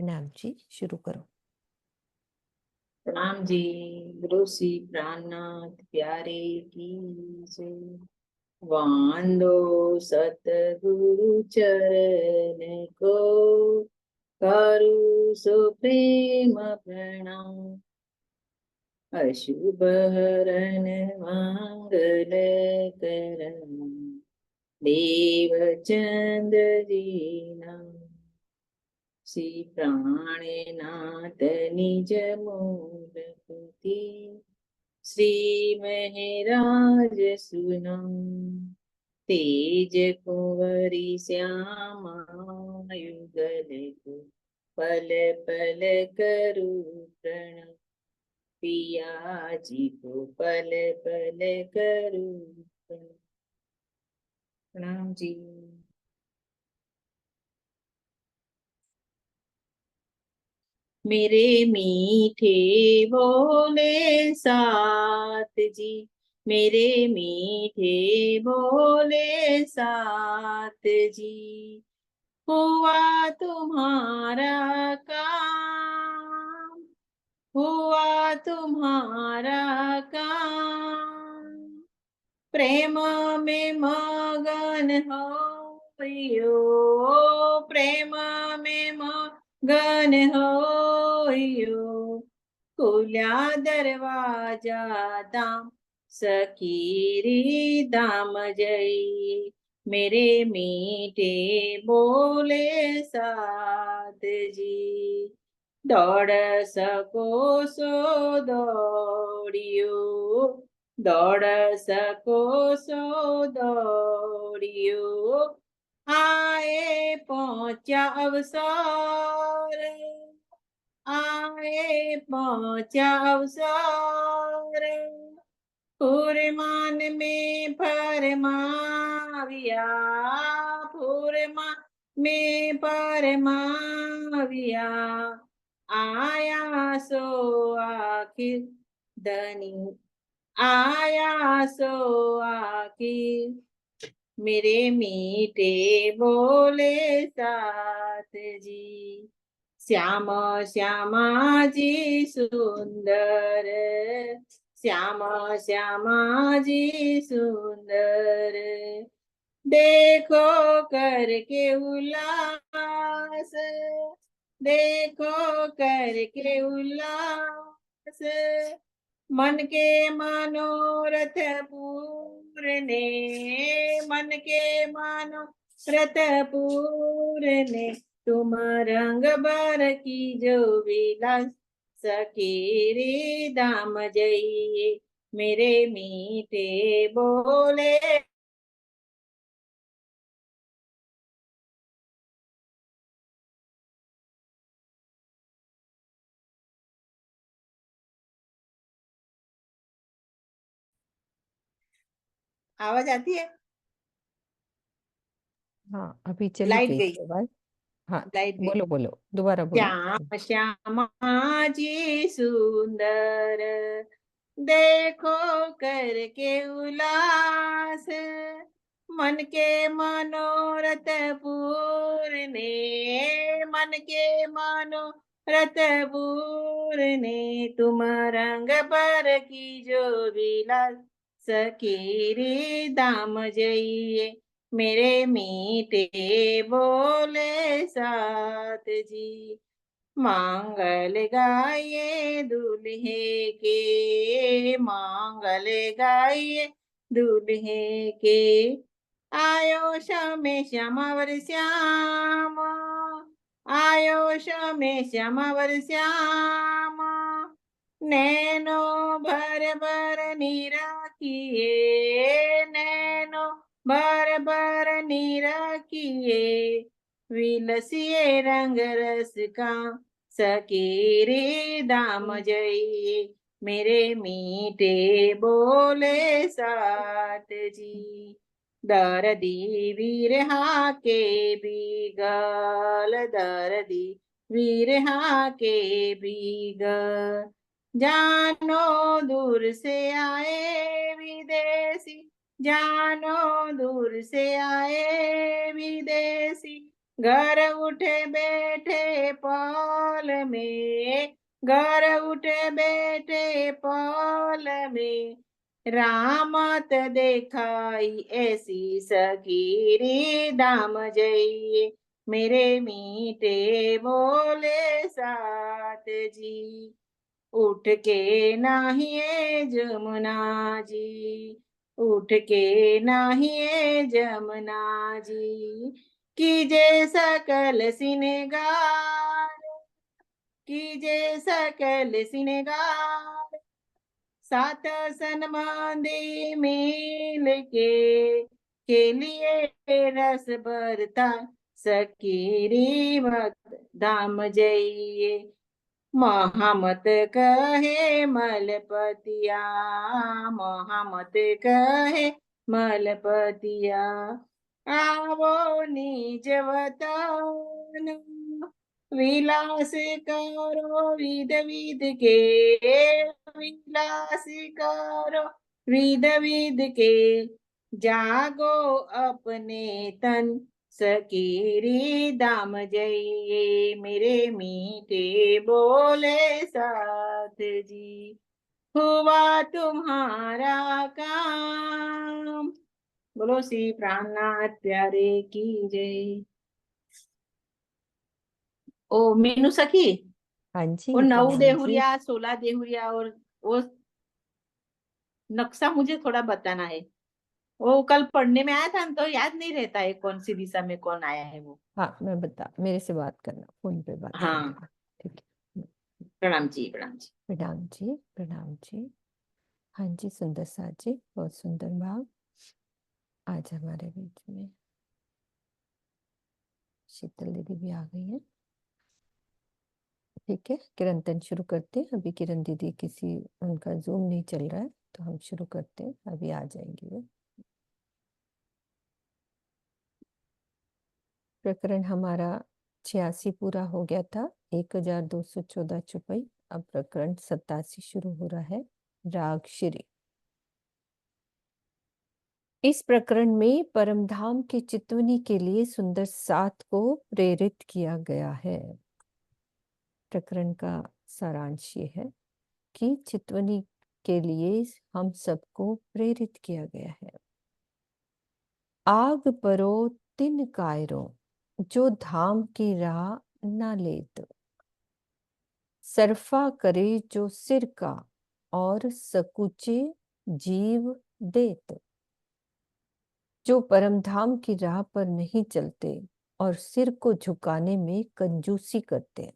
प्रणाम जी, शुरू करो। प्रणाम जी। गुरु श्री प्राणनाथ प्यारे की जय। वांदो सतगुरु चरण को करु सुप्रेम प्रणाम। अशुभ हरण मंगल करण देव चंद्र दीना। श्री प्राणनाथ निज मूलपति श्री महराज सुना। तेज कुंवरी श्यामा युगल को पल पल करू प्रणाम। पिया जी को पल पल करू प्रणाम। प्रणाम जी। मेरे मीठे बोले साथ जी, मेरे मीठे बोले साथ जी, हुआ तुम्हारा काम, हुआ तुम्हारा काम। प्रेम में मगन हो यो, प्रेम में मगन हो यो, खुला दरवाजा दाम सकीरी दाम जई। मेरे मीठे बोले साथ जी, दौड़ सको सो दौड़ियो, दौड़ सको सो दौड़ियो, आए पहुंचा अवसर, आए पहुंचा अवसर। फुरमान में फरमाविया, फुरमान में फरमाविया, आया सो आखिर धनी, आया सो आखिर। मेरे मीठे बोले साथ जी, श्याम श्यामा जी सुंदर, श्यामा श्यामा जी सुंदर। देखो करके उल्लास, देखो करके उल्लास, मन के मनोरथ पूरने, मन के मनोरथ पूरने, तुम रंग बर की जो विलास सकीरी दाम जइए। मेरे मीठे बोले आवाज आती है? हाँ, अभी चली लाइट गई गई, थी आवाज। हाँ, लाइट गई। बोलो बोलो, दोबारा बोलो। श्याम श्यामा जी सुंदर, देखो करके उल्लास, मन के मनोरथ पूरने, मन के मनोरथ पूरने, तुम रंग पर की जो विलास सकीरी दाम जइए। मेरे मीठे बोले साथ जी, मांगल गाइए दूल्हे के, मांगल गाइए दूल्हे के, आयो श्यामे श्यामावर श्याम, आयो श्यामे श्यामावर श्याम। नैनो भर भर निराखिए, नैनो भर भर निराखिए, विलसिए रंग रस का सकीरे दाम जइए। मेरे मीठे बोले साथ जी, दर्दी वीर हाके बीगल, दर्दी वीर हाके बीगल। जानो दूर से आए विदेशी, जानो दूर से आए विदेशी, घर उठे बैठे पल में, घर उठे बैठे पल में, रामत देखाई ऐसी सखीरी धाम जाइए, मेरे मीठे बोले साथ जी। उठ के नाहिए जमुना जी, उठ के नाहिए जमुना जी, कीजे सकल सिनगार, कीजे सकल सिनगार, सात सनमांदी मिल के, खेलिए रस भरता सकीरी भक्त धाम जइए, महामत कहे मलपतिया, महामत कहे मलपतिया, आवो निज वतन, विलास करो विध विध के, विलास करो विध विध के, जागो अपने तन सकीरी दाम जइए, मेरे मीठे बोले साथ जी, हुआ तुम्हारा काम। बोलो श्री प्राणनाथ प्यारे की जय। ओ मीनू सखी, हाँ जी वो 9 प्रणाम जी। देहुरिया 16 देहुरिया और वो नक्शा मुझे थोड़ा बताना है। वो कल पढ़ने में आया था न, तो याद नहीं रहता है कौन सी दिशा में कौन आया है वो। हाँ मैं बता, मेरे से बात करना, फोन पे बात कर हाँ, लेना। ठीक है। प्रणाम जी, प्रणाम जी। प्रणाम जी, प्रणाम जी। हाँ जी सुंदर साथ जी, बहुत सुंदर भाव आज हमारे बीच में। शीतल दीदी भी आ गई है। ठीक है, किरण शुरू करते हैं। अभी किरण दीदी किसी, उनका जूम नहीं चल रहा है, तो हम शुरू करते हैं, अभी आ जाएंगे वो। प्रकरण हमारा 86 पूरा हो गया था, 1214 चुपई। अब प्रकरण 87 शुरू हो रहा है, राग श्री। इस प्रकरण में परमधाम के चितवनी के लिए सुंदर सात को प्रेरित किया गया है। प्रकरण का सारांश ये है कि चितवनी के लिए हम सबको प्रेरित किया गया है। आग परो तिन कायरो, जो धाम की राह न लेत, सरफा करे जो सिर का, और सकुचे जीव देत। जो परमधाम की राह पर नहीं चलते और सिर को झुकाने में कंजूसी करते।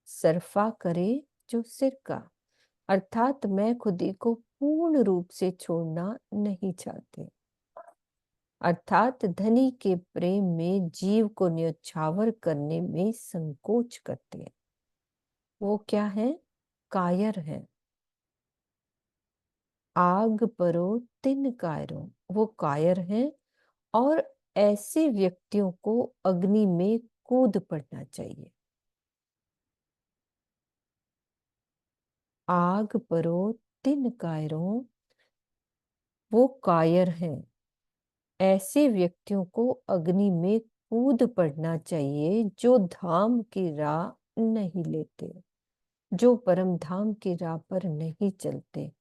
सरफा करे जो सिर का, अर्थात मैं खुदी को पूर्ण रूप से छोड़ना नहीं चाहते, अर्थात धनी के प्रेम में जीव को न्यौछावर करने में संकोच करते हैं। वो क्या है? कायर है। आग परो तिन कायरों, वो कायर है, और ऐसे व्यक्तियों को अग्नि में कूद पड़ना चाहिए। आग परो तिन कायरों, वो कायर हैं, ऐसे व्यक्तियों को अग्नि में कूद पड़ना चाहिए जो धाम की राह नहीं लेते, जो परम धाम की राह पर नहीं चलते।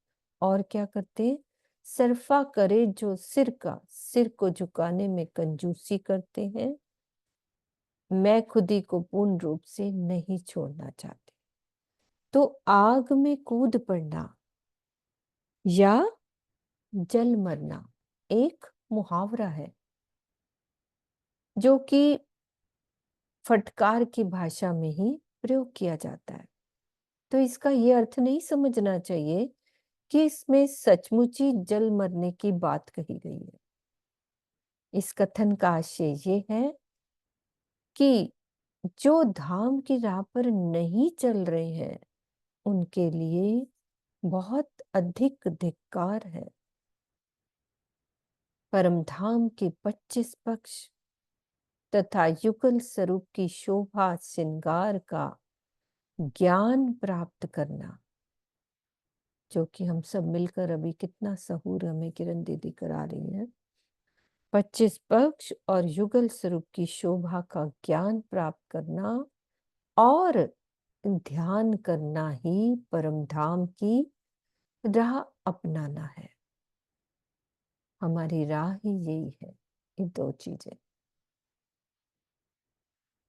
और क्या करते? सरफा करे जो सिर का, सिर को झुकाने में कंजूसी करते हैं। मैं खुदी को पूर्ण रूप से नहीं छोड़ना चाहते। तो आग में कूद पड़ना या जल मरना एक मुहावरा है, जो कि फटकार की भाषा में ही प्रयोग किया जाता है। तो इसका ये अर्थ नहीं समझना चाहिए कि इसमें सचमुच ही जल मरने की बात कही गई है। इस कथन का आशय ये है कि जो धाम की राह पर नहीं चल रहे हैं, उनके लिए बहुत अधिक धिक्कार है। परमधाम के 25 पक्ष तथा युगल स्वरूप की शोभा श्रृंगार का ज्ञान प्राप्त करना, जो कि हम सब मिलकर अभी कितना सहूर हमें किरण दीदी करा रही है, 25 पक्ष और युगल स्वरूप की शोभा का ज्ञान प्राप्त करना और ध्यान करना ही परम धाम की राह अपनाना है। हमारी राह ही यही है, ये दो चीजें।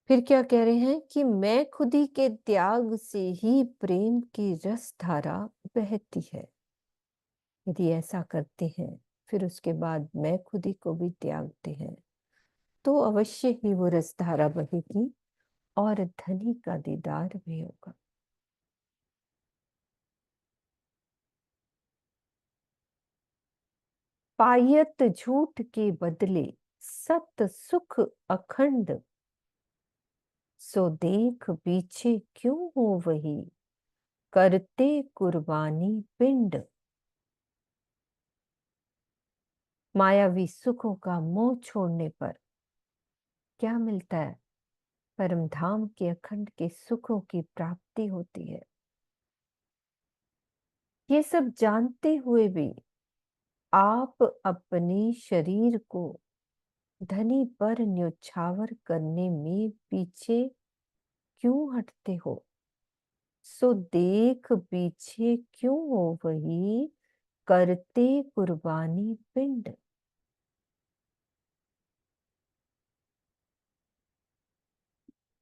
फिर क्या कह रहे हैं कि मैं खुदी के त्याग से ही प्रेम की रस धारा बहती है। यदि ऐसा करते हैं, फिर उसके बाद मैं खुदी को भी त्यागते हैं, तो अवश्य ही वो रस धारा बहेगी और धनी का दीदार भी होगा। पायत झूठ के बदले सत सुख अखंड, सो देख पीछे क्यों हो वही, करते कुर्बानी पिंड। मायावी सुखों का मोह छोड़ने पर क्या मिलता है? परम धाम के अखंड के सुखों की प्राप्ति होती है। ये सब जानते हुए भी आप अपने शरीर को धनी पर न्योछावर करने में पीछे क्यों हटते हो? सो देख पीछे क्यों हो वही, करते कुर्बानी पिंड।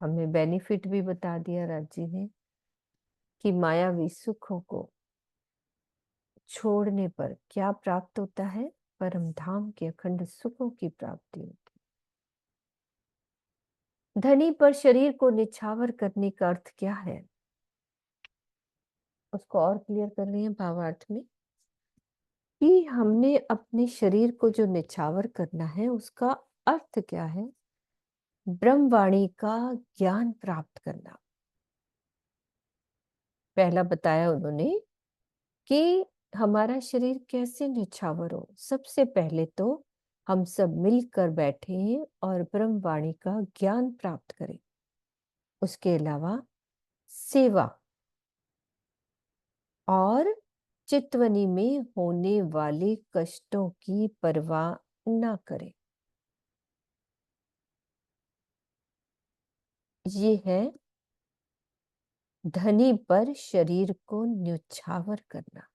हमें बेनिफिट भी बता दिया राज जी ने कि मायावी सुखों को छोड़ने पर क्या प्राप्त होता है? परम धाम के अखंड सुखों की प्राप्ति होती है। धनी पर शरीर को निछावर करने का अर्थ क्या है, उसको और क्लियर कर रही हैं भावार्थ में कि हमने अपने शरीर को जो निछावर करना है उसका अर्थ क्या है? ब्रह्मवाणी का ज्ञान प्राप्त करना। पहला बताया उन्होंने कि हमारा शरीर कैसे निछावर हो। सबसे पहले तो हम सब मिलकर बैठे और ब्रह्मवाणी का ज्ञान प्राप्त करें। उसके अलावा सेवा और चितवनी में होने वाले कष्टों की परवाह न करें। ये है धनी पर शरीर को न्योछावर करना।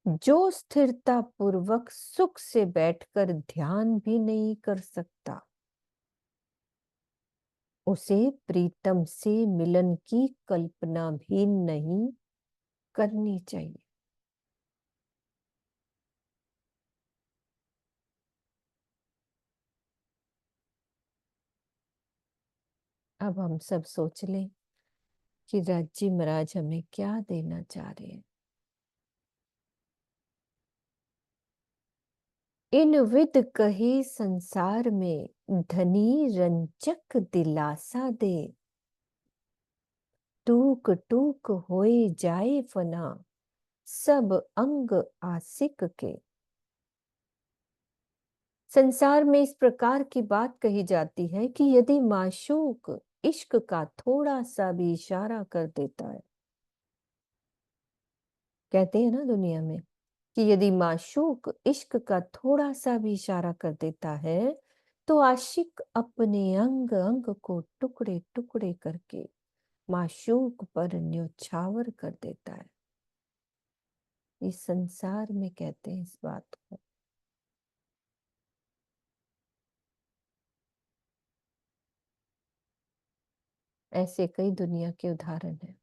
जो स्थिरता पूर्वक सुख से बैठकर ध्यान भी नहीं कर सकता, उसे प्रीतम से मिलन की कल्पना भी नहीं करनी चाहिए। अब हम सब सोच लें कि राजी महाराज हमें क्या देना चाह रहे हैं। इन विद कहे संसार में धनी रंजक दिलासा दे, टूक टूक होए जाए फना सब अंग आसिक के। संसार में इस प्रकार की बात कही जाती है कि यदि माशूक इश्क का थोड़ा सा भी इशारा कर देता है, कहते हैं ना दुनिया में कि यदि माशूक इश्क का थोड़ा सा भी इशारा कर देता है तो आशिक अपने अंग अंग को टुकड़े टुकड़े करके माशूक पर न्योछावर कर देता है। इस संसार में कहते हैं इस बात को। ऐसे कई दुनिया के उदाहरण हैं।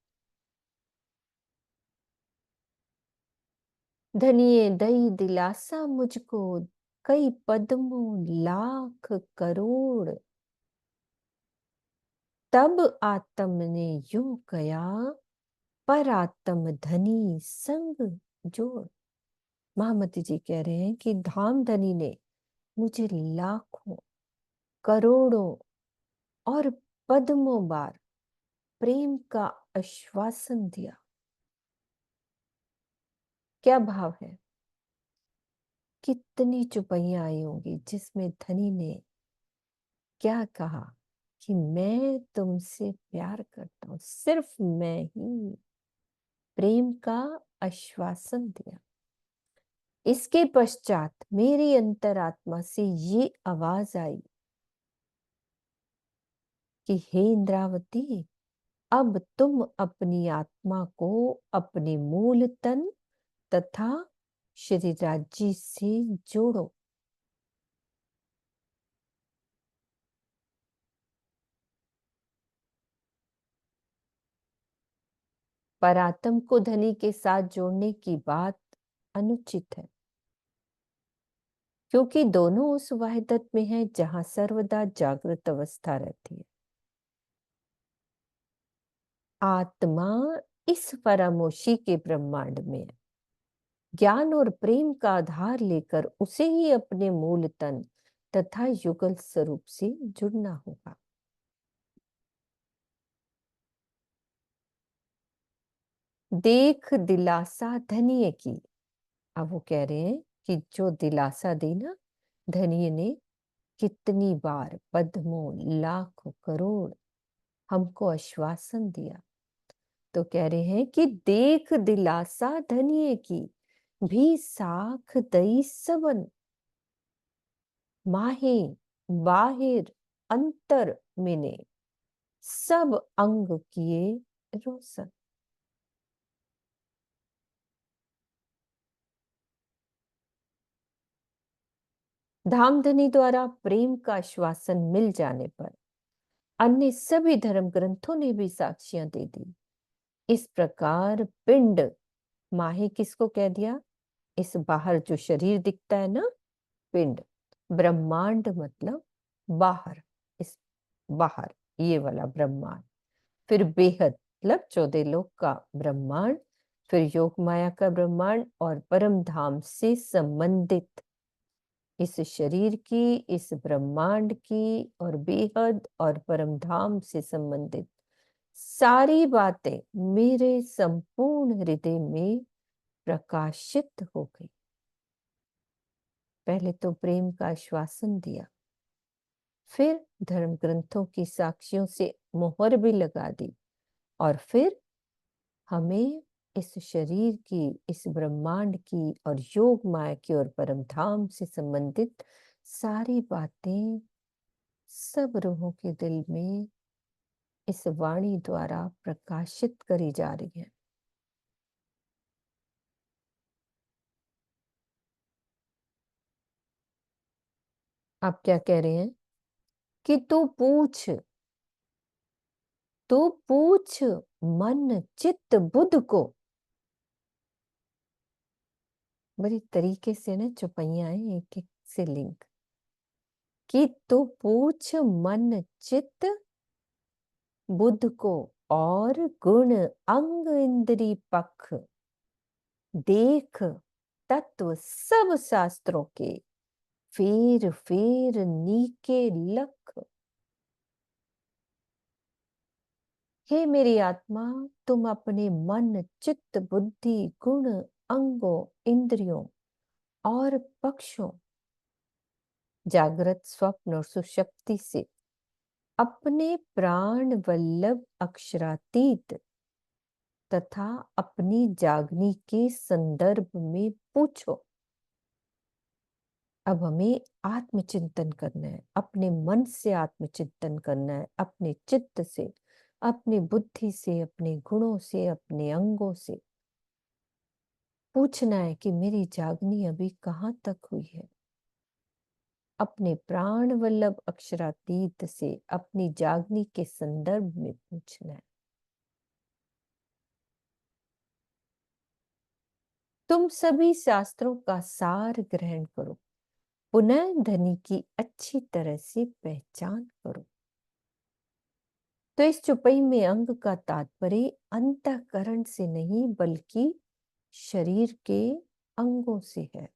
धनिये दई दिलासा मुझको, कई पद्मों लाख करोड़, तब आत्म ने यूं कया, पर आत्म धनी संग जोड़। महामती जी कह रहे हैं कि धाम धनी ने मुझे लाखों करोड़ों और पद्मों बार प्रेम का आश्वासन दिया। क्या भाव है? कितनी चुपैयां आई होंगी जिसमें धनी ने क्या कहा कि मैं तुमसे प्यार करता हूं, सिर्फ मैं ही। प्रेम का आश्वासन दिया। इसके पश्चात मेरी अंतरात्मा से ये आवाज आई कि हे इंद्रावती, अब तुम अपनी आत्मा को अपने मूल तन तथा श्री राज्य से जोड़ो। परात्म को धनी के साथ जोड़ने की बात अनुचित है, क्योंकि दोनों उस वहदत में है जहां सर्वदा जागृत अवस्था रहती है। आत्मा इस फरामोशी के ब्रह्मांड में है। ज्ञान और प्रेम का आधार लेकर उसे ही अपने मूल तन तथा युगल स्वरूप से जुड़ना होगा। देख दिलासा धनिय की। अब वो कह रहे हैं कि जो दिलासा दी ना धनिय ने, कितनी बार पद्मों लाखों करोड़ हमको आश्वासन दिया। तो कह रहे हैं कि देख दिलासा धनिय की भी साख दई सबन, माहे बाहिर अंतर मिने सब अंग किए रोशन। धामधनी द्वारा प्रेम का आश्वासन मिल जाने पर अन्य सभी धर्म ग्रंथों ने भी साक्ष्यां दे दी। इस प्रकार पिंड, माहे किसको कह दिया? इस बाहर जो शरीर दिखता है ना, पिंड। ब्रह्मांड मतलब बाहर, इस बाहर ये वाला ब्रह्मांड। फिर बेहद मतलब 14 लोक का ब्रह्मांड, फिर योग माया का ब्रह्मांड, और परम धाम से संबंधित इस शरीर की, इस ब्रह्मांड की, और बेहद और परम धाम से संबंधित सारी बातें मेरे संपूर्ण हृदय में प्रकाशित हो गई। पहले तो प्रेम का आश्वासन दिया, फिर धर्म ग्रंथों की साक्षियों से मोहर भी लगा दी, और फिर हमें इस शरीर की, इस ब्रह्मांड की, और योग माया की और परम धाम से संबंधित सारी बातें सब रूहों के दिल में इस वाणी द्वारा प्रकाशित करी जा रही है। आप क्या कह रहे हैं कि तू पूछ मन चित्त बुद्ध को। बड़ी तरीके से ना चौपाइयां हैं, एक एक से लिंक। कि तू पूछ मन चित्त बुद्ध को, और गुण अंग इंद्री पख देख तत्व सब शास्त्रों के फेर फेर नीके लख। हे मेरी आत्मा, तुम अपने मन चित्त बुद्धि गुण अंगों इंद्रियों और पक्षों, जागृत स्वप्न और सुषुप्ति से अपने प्राण वल्लभ अक्षरातीत तथा अपनी जागनी के संदर्भ में पूछो। अब हमें आत्मचिंतन करना है, अपने मन से आत्मचिंतन करना है, अपने चित्त से, अपनी बुद्धि से, अपने गुणों से, अपने अंगों से पूछना है कि मेरी जागनी अभी कहाँ तक हुई है। अपने प्राण वल्लभ अक्षरातीत से अपनी जागनी के संदर्भ में पूछना है। तुम सभी शास्त्रों का सार ग्रहण करो, पुनः धनी की अच्छी तरह से पहचान करो। तो इस चुपई में अंग का तात्पर्य अंतःकरण से नहीं बल्कि शरीर के अंगों से है।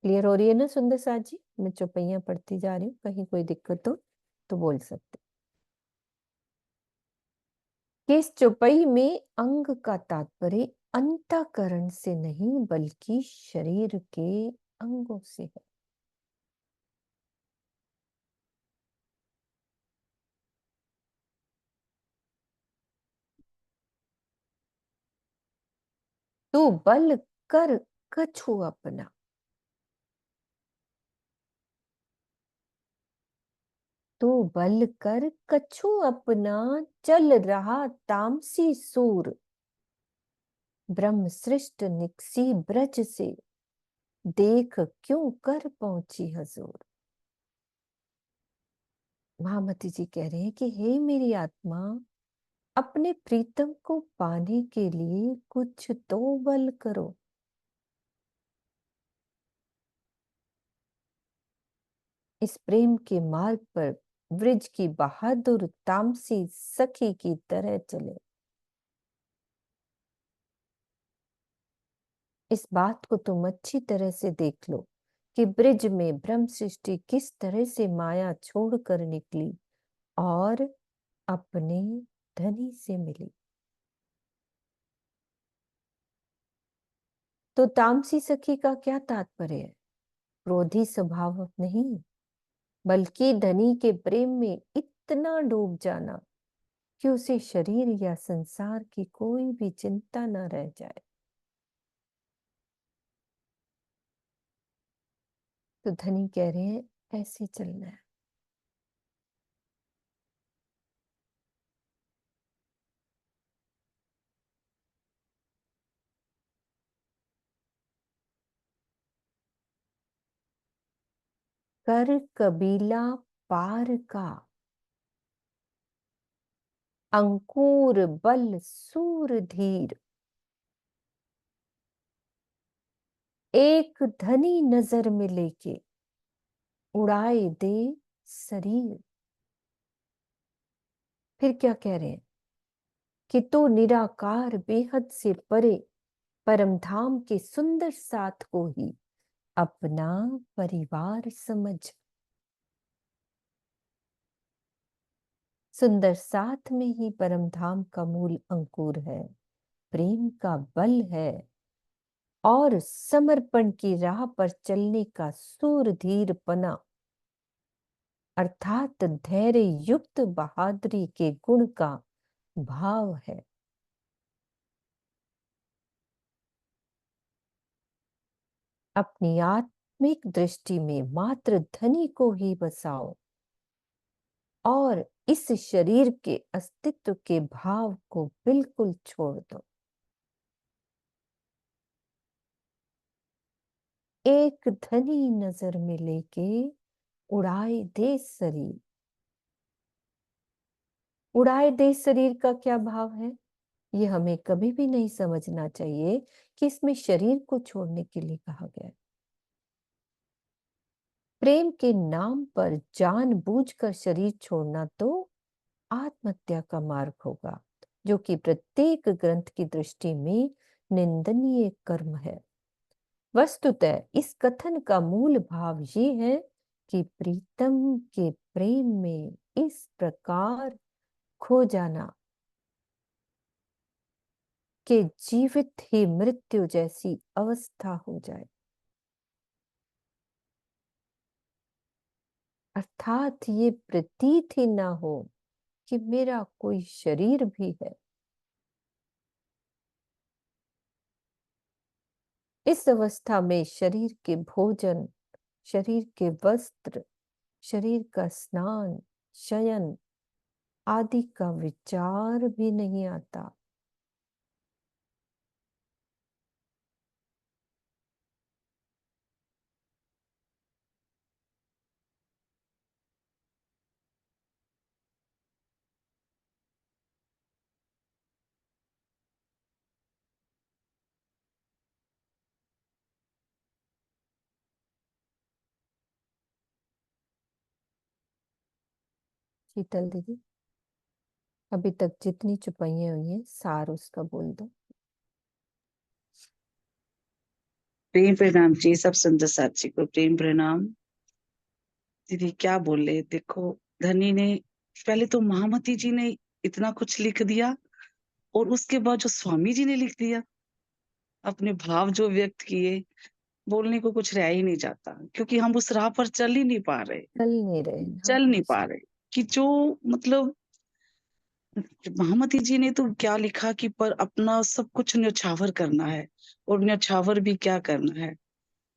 क्लियर हो रही है ना सुंदर साथ जी? मैं चौपैया पढ़ती जा रही हूँ, कहीं कोई दिक्कत हो तो बोल सकते। कि इस चौपाई में अंग का तात्पर्य अंतःकरण से नहीं बल्कि शरीर के अंगों से है। तू बल कर कछु अपना। तू बल कर कछु अपना, चल रहा तामसी सूर। ब्रह्म सृष्ट निकसी ब्रज से, देख क्यों कर पहुंची हजूर। महामती जी कह रहे हैं कि हे मेरी आत्मा, अपने प्रीतम को पाने के लिए कुछ तो बल करो। इस प्रेम के मार्ग पर वृज की बहादुर तामसी सखी की तरह चले। इस बात को तुम अच्छी तरह से देख लो कि ब्रिज में ब्रह्म सृष्टि किस तरह से माया छोड़कर निकली और अपने धनी से मिली। तो तामसी सखी का क्या तात्पर्य है? क्रोधी स्वभाव नहीं, बल्कि धनी के प्रेम में इतना डूब जाना कि उसे शरीर या संसार की कोई भी चिंता न रह जाए। तो धनी कह रहे हैं ऐसे चलना है। कर कबीला पार का, अंकुर बल सूर धीर। एक धनी नजर में लेके उड़ाए दे शरीर। फिर क्या कह रहे हैं कि तू निराकार बेहद से परे परम धाम के सुंदर साथ को ही अपना परिवार समझ। सुंदर साथ में ही परम धाम का मूल अंकुर है, प्रेम का बल है और समर्पण की राह पर चलने का सूरधीरपना अर्थात धैर्य युक्त बहादुरी के गुण का भाव है। अपनी आत्मिक दृष्टि में मात्र धनी को ही बसाओ और इस शरीर के अस्तित्व के भाव को बिल्कुल छोड़ दो। एक धनी नजर में लेके उड़ाए दे शरीर। उड़ाए दे शरीर का क्या भाव है? ये हमें कभी भी नहीं समझना चाहिए कि इसमें शरीर को छोड़ने के लिए कहा गया है। प्रेम के नाम पर जानबूझकर शरीर छोड़ना तो आत्महत्या का मार्ग होगा, जो कि प्रत्येक ग्रंथ की दृष्टि में निंदनीय कर्म है। वस्तुतः इस कथन का मूल भाव ये है कि प्रीतम के प्रेम में इस प्रकार खो जाना कि जीवित ही मृत्यु जैसी अवस्था हो जाए। अर्थात ये प्रतीत ही ना हो कि मेरा कोई शरीर भी है। इस अवस्था में शरीर के भोजन, शरीर के वस्त्र, शरीर का स्नान, शयन आदि का विचार भी नहीं आता। शीतल दीदी, अभी तक जितनी चुपाइयां हुई हैं सार उसका बोल दो। प्रेम प्रणाम जी, सब सुंदर साथी को प्रेम प्रणाम। दीदी क्या बोले, देखो धनी ने पहले तो महामती जी ने इतना कुछ लिख दिया और उसके बाद जो स्वामी जी ने लिख दिया, अपने भाव जो व्यक्त किए, बोलने को कुछ रह ही नहीं जाता, क्योंकि हम उस राह पर चल ही नहीं पा रहे, चल नहीं रहे, हाँ चल नहीं हाँ। पा रहे कि जो मतलब महामती जी ने तो क्या लिखा कि पर अपना सब कुछ न्यौछावर करना है, और न्यौछावर भी क्या करना है,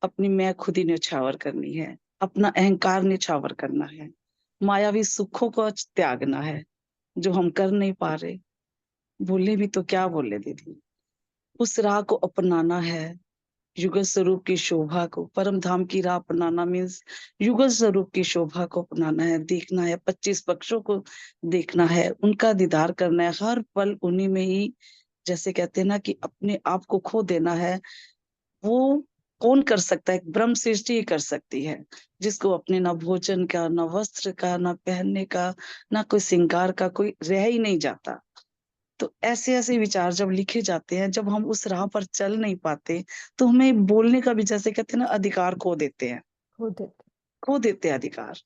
अपनी मैं खुद ही न्यौछावर करनी है, अपना अहंकार न्यौछावर करना है, मायावी सुखों को त्यागना है, जो हम कर नहीं पा रहे। बोले भी तो क्या बोले दीदी, उस राह को अपनाना है, युगल स्वरूप की शोभा को, परम धाम की राह अपनाना मीन्स युगल स्वरूप की शोभा को अपनाना है, देखना है, 25 पक्षों को देखना है, उनका दीदार करना है, हर पल उन्हीं में ही, जैसे कहते हैं ना कि अपने आप को खो देना है। वो कौन कर सकता है, ब्रह्म सृष्टि ही कर सकती है, जिसको अपने ना भोजन का, ना वस्त्र का, ना पहनने का, ना कोई श्रृंगार का, कोई रह ही नहीं जाता। तो ऐसे ऐसे विचार जब लिखे जाते हैं, जब हम उस राह पर चल नहीं पाते, तो हमें बोलने का भी, जैसे कहते हैं ना, अधिकार खो देते हैं, खो देते। खो देते हैं अधिकार।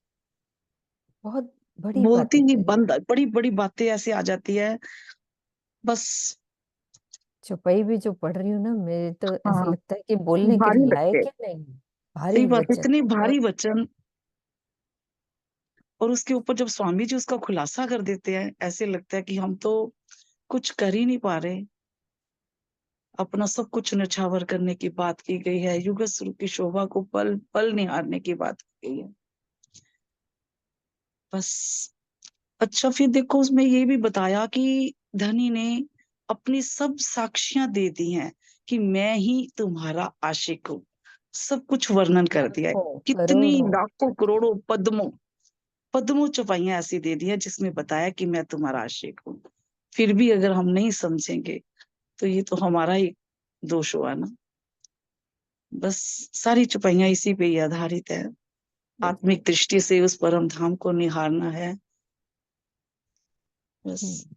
बहुत बड़ी बोलती बातें ही कही। बंद, बड़ी बड़ी बातें ऐसे आ जाती है बस। चौपाई भी जो पढ़ रही हूँ ना, मेरे तो ऐसा हाँ, लगता है कि बोलने के भारी लायक लगते। ही नहीं। सही भारी बात, वचन। इतने बहुत। भारी वचन, और उसके ऊपर जब स्वामी जी उसका खुलासा कर देते हैं, ऐसे लगता है कि हम तो कुछ कर ही नहीं पा रहे। अपना सब कुछ न्यौछावर करने की बात की गई है, युग स्वरूप की शोभा को पल पल निहारने की बात की गई है बस। अच्छा, फिर देखो उसमें ये भी बताया कि धनी ने अपनी सब साक्शियां दे दी हैं कि मैं ही तुम्हारा आशिक हूँ। सब कुछ वर्णन कर दिया है, कितनी करोड़ों। लाखों करोड़ों पद्मों पद्मों चौपाइयां ऐसी दे दी है, जिसमें बताया कि मैं तुम्हारा आशिक हूँ। फिर भी अगर हम नहीं समझेंगे, तो ये तो हमारा ही दोष हुआ ना। बस सारी चौपाइयां इसी पे ही आधारित है, बिल्कुल। आत्मिक दृष्टि से उस परम धाम को निहारना है बस। हम्म।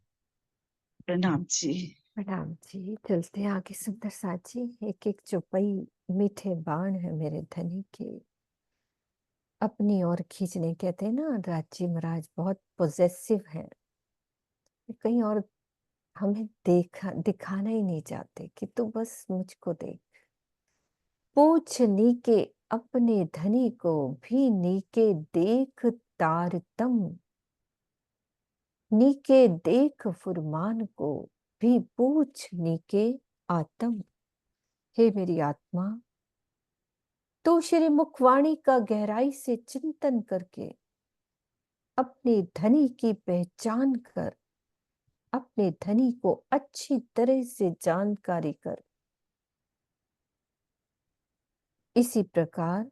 प्रणाम जी। प्रणाम जी। चलते हैं आगे सुंदर साजी। एक एक चौपाई मीठे बाण है मेरे धनी के, अपनी ओर खींचने। कहते हैं ना, राजी महाराज बहुत पोजेसिव है, कहीं और हमें दिखाना ही नहीं चाहते कि तू बस मुझको देख। पूछ नीके अपने धनी को भी नीके देख तारतम, नीके देख फुरमान को भी पूछ नीके आत्म। हे मेरी आत्मा, तो श्री मुखवाणी का गहराई से चिंतन करके अपने धनी की पहचान कर, अपने धनी को अच्छी तरह से जानकारी कर। इसी प्रकार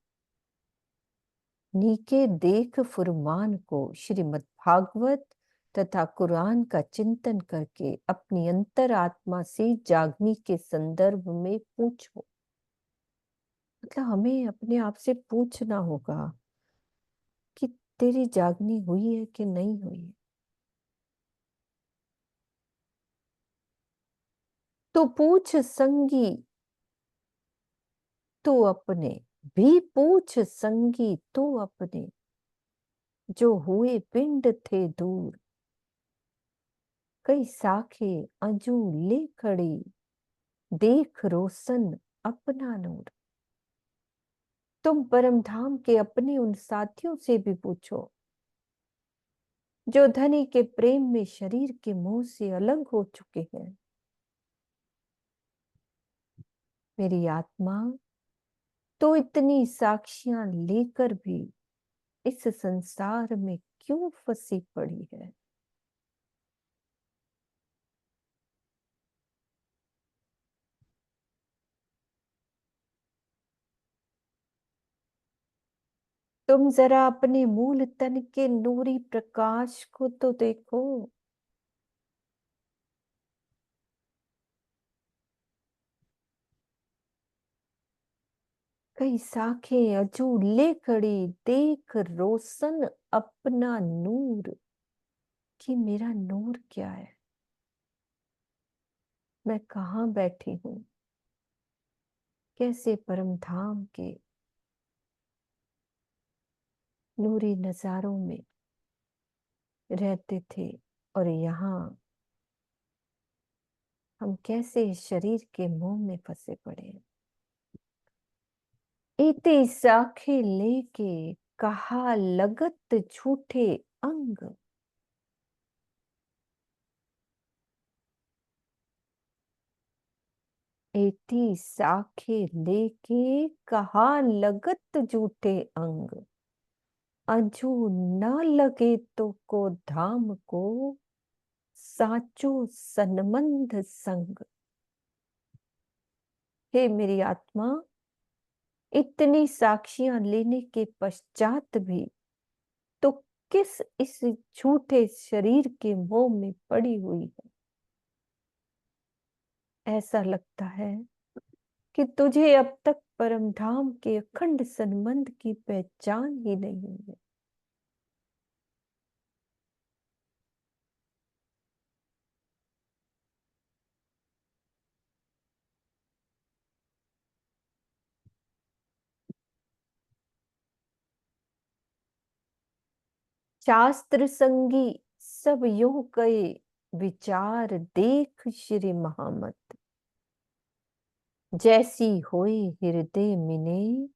नीके देख फुरमान को श्रीमद् भागवत तथा कुरान का चिंतन करके अपनी अंतरात्मा से जागनी के संदर्भ में पूछो। मतलब हमें अपने आप से पूछना होगा कि तेरी जागनी हुई है कि नहीं हुई है। तो पूछ संगी तो अपने, भी पूछ संगी तो अपने, जो हुए पिंड थे दूर। कई साखे अजू ले खड़ी, देख रोशन अपना नूर। तुम परम धाम के अपने उन साथियों से भी पूछो, जो धनी के प्रेम में शरीर के मोह से अलग हो चुके हैं। मेरी आत्मा तो इतनी साक्षियां लेकर भी इस संसार में क्यों फंसी पड़ी है। तुम जरा अपने मूल तन के नूरी प्रकाश को तो देखो। कई साखें अजूले खड़ी, देख रोशन अपना नूर। कि मेरा नूर क्या है, मैं कहाँ बैठी हूँ, कैसे परम धाम के नूरी नजारों में रहते थे, और यहाँ हम कैसे इस शरीर के मोह में फंसे पड़े हैं। इति साखे लेके कहा लगत झूठे अंग, एती साखे लेके कहा लगत जूठे अंग, अजू न लगे तो को धाम को, साचो सनमंद संग। हे मेरी आत्मा, इतनी साक्षियां लेने के पश्चात भी तो किस इस झूठे शरीर के मोह में पड़ी हुई है। ऐसा लगता है कि तुझे अब तक परम धाम के अखंड संबंध की पहचान ही नहीं हुई है। शास्त्र संगी सब यूं कहे, विचार देख श्री महामत। जैसी होए हृदय मिने,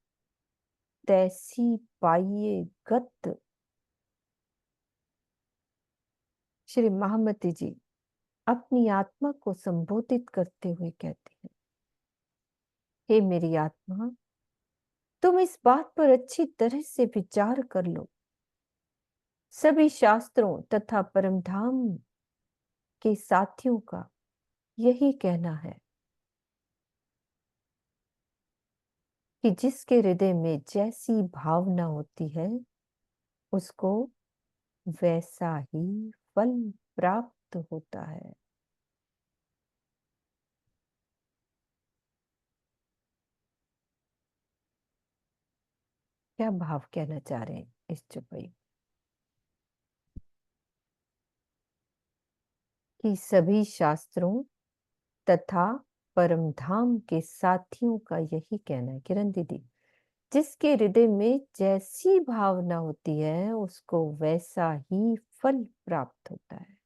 तैसी पाइये गत। श्री महामती जी अपनी आत्मा को संबोधित करते हुए कहते हैं, हे मेरी आत्मा, तुम इस बात पर अच्छी तरह से विचार कर लो। सभी शास्त्रों तथा परमधाम के साथियों का यही कहना है कि जिसके हृदय में जैसी भावना होती है, उसको वैसा ही फल प्राप्त होता है। क्या भाव कहना चाह रहे हैं इस चौपाई? कि सभी शास्त्रों तथा परमधाम के साथियों का यही कहना है, किरण दीदी, जिसके हृदय में जैसी भावना होती है, उसको वैसा ही फल प्राप्त होता है।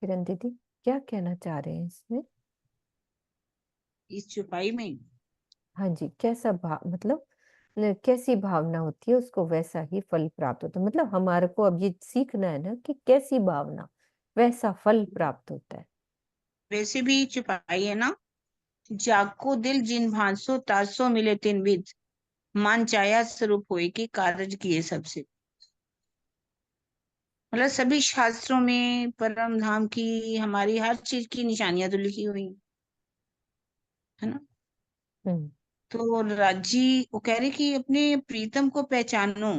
किरण दीदी क्या कहना चाह रहे हैं इसमें? इस चौपाई में हाँ जी, कैसा भाव मतलब कैसी भावना होती है उसको वैसा ही फल प्राप्त होता है। मतलब हमारे को अब ये सीखना है ना कि कैसी भावना वैसा फल प्राप्त होता है। वैसे भी चौपाई है ना, जाको दिल जिन भांसो तासो मिले तिन विध, मान चाया स्वरूप होए कि कारज किए सबसे। मतलब सभी शास्त्रों में परम धाम की, हमारी हर चीज की निशानियां तो लिखी हुई हैं, है ना। हम्म। तो राजी वो कह रहे कि अपने प्रीतम को पहचानो,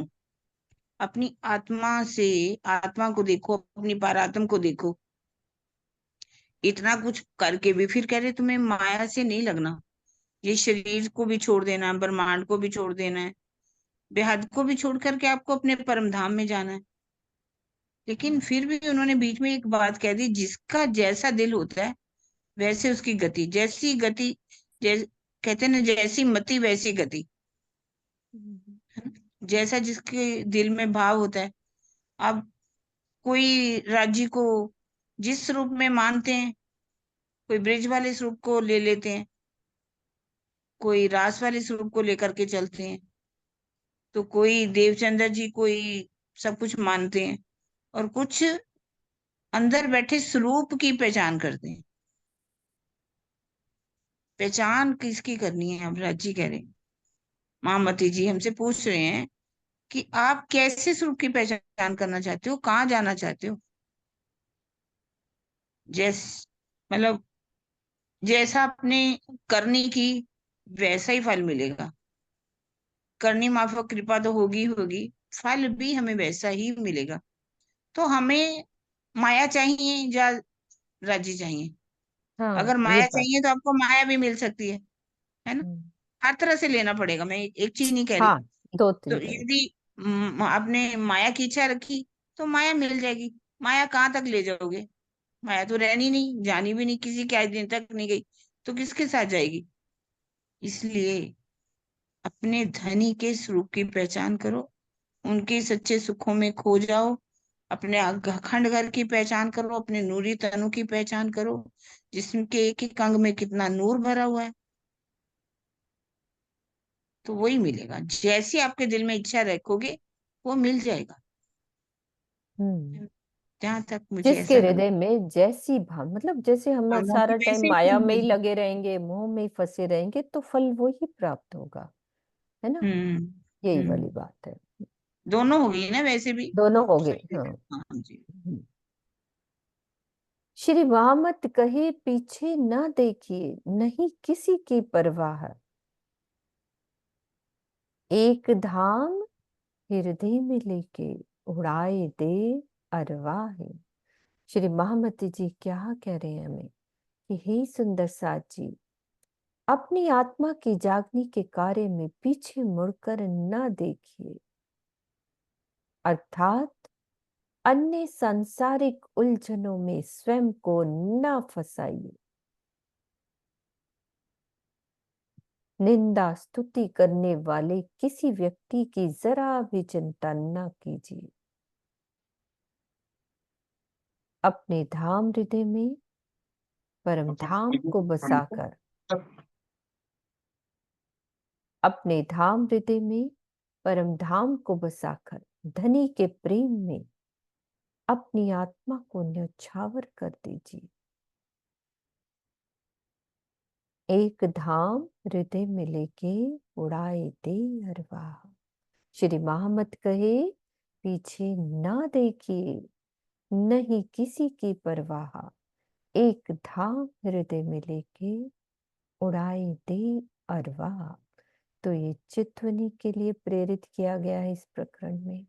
अपनी आत्मा से, आत्मा को देखो, अपनी पारात्म को देखो। इतना कुछ करके भी फिर कह रहे तुम्हें माया से नहीं लगना। ये शरीर को भी छोड़ देना है, ब्रह्मांड को भी छोड़ देना है, बेहद को भी छोड़ करके आपको अपने परम धाम में जाना है। लेकिन फिर भी उन्होंने बीच में एक बात कह दी, जिसका जैसा दिल होता है वैसे उसकी गति, जैसी गति, कहते हैं ना, जैसी मति वैसी गति, है ना? जैसा जिसके दिल में भाव होता है। अब कोई राज्य को जिस रूप में मानते हैं, कोई ब्रिज वाले स्वरूप को ले लेते हैं, कोई रास वाले स्वरूप को लेकर के चलते हैं, तो कोई देवचंद्र जी कोई सब कुछ मानते हैं, और कुछ अंदर बैठे स्वरूप की पहचान करते हैं। पहचान किसकी करनी है? अब राजी कह रहे हैं, महामती जी हमसे पूछ रहे हैं कि आप कैसे स्वरूप की पहचान करना चाहते हो, कहाँ जाना चाहते हो। जैस मतलब जैसा आपने करनी की, वैसा ही फल मिलेगा। करनी माफक कृपा तो होगी होगी, फल भी हमें वैसा ही मिलेगा। तो हमें माया चाहिए या राज्य चाहिए? हाँ अगर ये माया बात। चाहिए तो आपको माया भी मिल सकती है ना। हम्म, हर तरह से लेना पड़ेगा, मैं एक चीज नहीं कह रही। हाँ, दो तो तीन तरह। यदि आपने माया की इच्छा रखी तो माया मिल जाएगी। माया कहाँ तक ले जाओगे? माया तो रहनी नहीं, जानी भी नहीं, किसी के आज दिन तक नहीं गई, तो किसके साथ जाएगी? इसलिए अपने धनी के स्वरूप की पहचान करो, उनके सच्चे सुखों में खो जाओ। अपने अखंड घर की पहचान करो, अपने नूरी तनु की पहचान करो, जिसके एक एक अंग में कितना नूर भरा हुआ है। तो वही मिलेगा, जैसी आपके दिल में इच्छा रखोगे वो मिल जाएगा। हम्म। जहाँ तक मुझे जिसके ऐसा लगा। हृदय में जैसी भाव, मतलब जैसे हम हाँ, सारा वैसे टाइम ही माया फल में ही मिले। लगे रहेंगे, मोह में ही फंसे रहेंगे, तो फल वो ही प्राप्त होगा, है ना। हम्म। यही वाली हम्म। बात है। दोनों हो गई ना वैसे भी। दोनों हो गए, सही हाँ। है। हाँ जी। श्री महामत कहे पीछे ना देखिए, नहीं किसी की परवाह, एक धाम हृदय में लेके उड़ाए दे अरवाह। श्री महामती जी क्या कह रहे हैं हमें कि हे सुंदर साथ जी, अपनी आत्मा की जागने के कार्य में पीछे मुड़कर न देखिए, अर्थात अन्य सांसारिक उलझनों में स्वयं को न फंसाइए, निंदा स्तुति करने वाले किसी व्यक्ति की जरा भी चिंता न कीजिए, अपने धाम हृदय में परम धाम को बसाकर, अपने धाम हृदय में परम धाम को बसाकर धनी के प्रेम में अपनी आत्मा को न्यौछावर कर दीजिए, एक धाम हृदय में लेके उड़ाए दे अरवाह। श्री महामत कहे पीछे ना देखिए, नहीं किसी की परवाह, एक धाम हृदय में लेके उड़ाए दे अरवाह। तो ये चित्तवनी के लिए प्रेरित किया गया है इस प्रकरण में।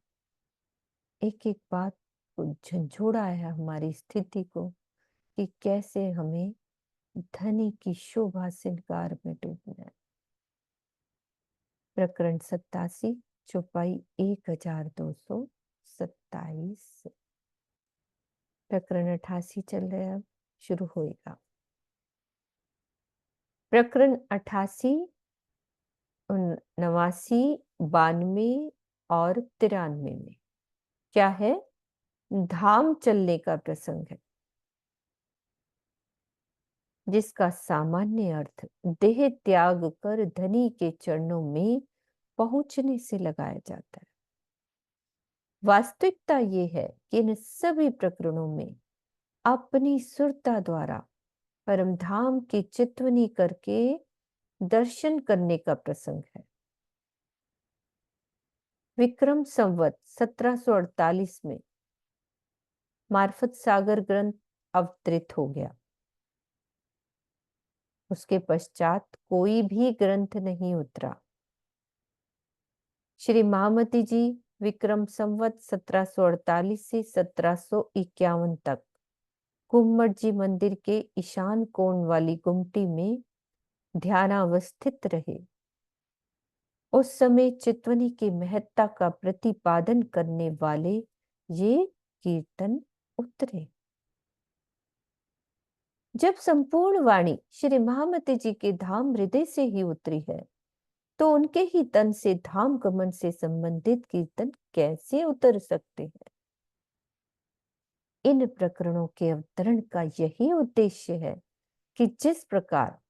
एक एक बात को झंझोड़ा है हमारी स्थिति को कि कैसे हमें धनी की शोभा श्रृंगार में डूबना है। प्रकरण 87, चौपाई 1227। प्रकरण 88 चल रहा है, अब शुरू होएगा। प्रकरण 88, 89, 92 और 93 में क्या है? धाम चलने का प्रसंग है, जिसका सामान्य अर्थ देह त्याग कर धनी के चरणों में पहुंचने से लगाया जाता है। वास्तविकता ये है कि इन सभी प्रकरणों में अपनी सुरता द्वारा परम धाम की चितवनी करके दर्शन करने का प्रसंग है। विक्रम संवत 1748 में मार्फत सागर ग्रंथ अवतरित हो गया। उसके पश्चात कोई भी ग्रंथ नहीं उतरा। श्री महामती जी विक्रम संवत 1748 से 1751 तक कुम्मट जी मंदिर के ईशान कोण वाली गुमटी में ध्यानावस्थित रहे। उस समय चितवनी की महत्ता का प्रतिपादन करने वाले ये कीर्तन उतरे। जब संपूर्ण वाणी श्री महामती जी के धाम हृदय से ही उतरी है, तो उनके ही तन से धाम गमन से संबंधित कीर्तन कैसे उतर सकते हैं? इन प्रकरणों के अवतरण का यही उद्देश्य है कि जिस प्रकार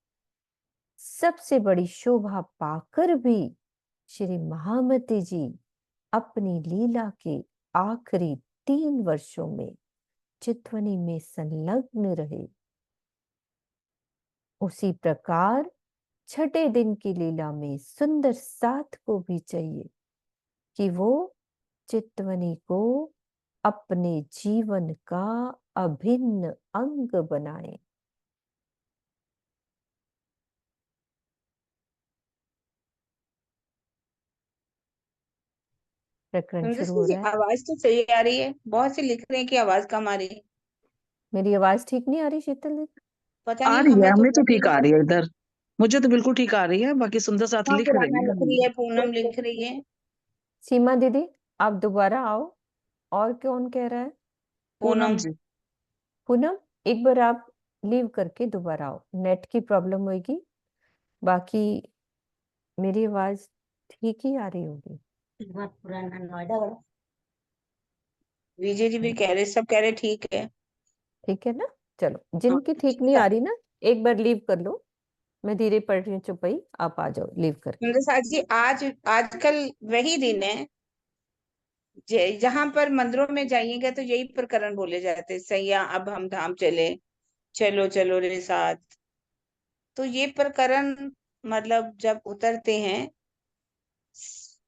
सबसे बड़ी शोभा पाकर भी श्री महामती जी अपनी लीला के आखिरी 3 वर्षों में चितवनी में संलग्न रहे, उसी प्रकार छठे दिन की लीला में सुंदर साथ को भी चाहिए कि वो चितवनी को अपने जीवन का अभिन्न अंग बनाए। प्रकरण शुरू हो जी रहा है। आवाज तो सही आ रही है, बहुत से लिख रहे हैं कि आवाज कम आ रही है। मेरी आवाज ठीक नहीं आ रही शीतल दीदी? पता आ नहीं, रही है, हमें तो हमें तो काफी ठीक आ रही है इधर। मुझे तो बिल्कुल ठीक आ रही है, बाकी सुंदर साथ हाँ, लिख पुराना रही लिख रही है। है, पूनम लिख रही है। सीमा दीदी आप दोबारा आओ। और कौन कह रहा है? पूनम पूनम। जी। पूनम, एक बार आप लीव करके दोबारा आओ, नेट की प्रॉब्लम होगी। बाकी मेरी आवाज ठीक ही आ रही होगी। बहुत पुराना नोएडा वाला। विजय जी भी कह रहे, सब कह रहे ठीक है। ठीक है ना? चलो, हाँ, जिनकी ठीक नहीं ठीक आ है। रही ना, एक बार लीव कर लो। मैं धीरे पढ़ रही हूँ चुपई, आप आ जाओ लीव करके। सुंदर साथ जी, आज आजकल वही दिन है जहां पर मंदिरों में जाइएगा तो यही प्रकरण बोले जाते हैं, सैया अब हम धाम चले, चलो चलो रे साथ। तो ये प्रकरण मतलब जब उतरते हैं,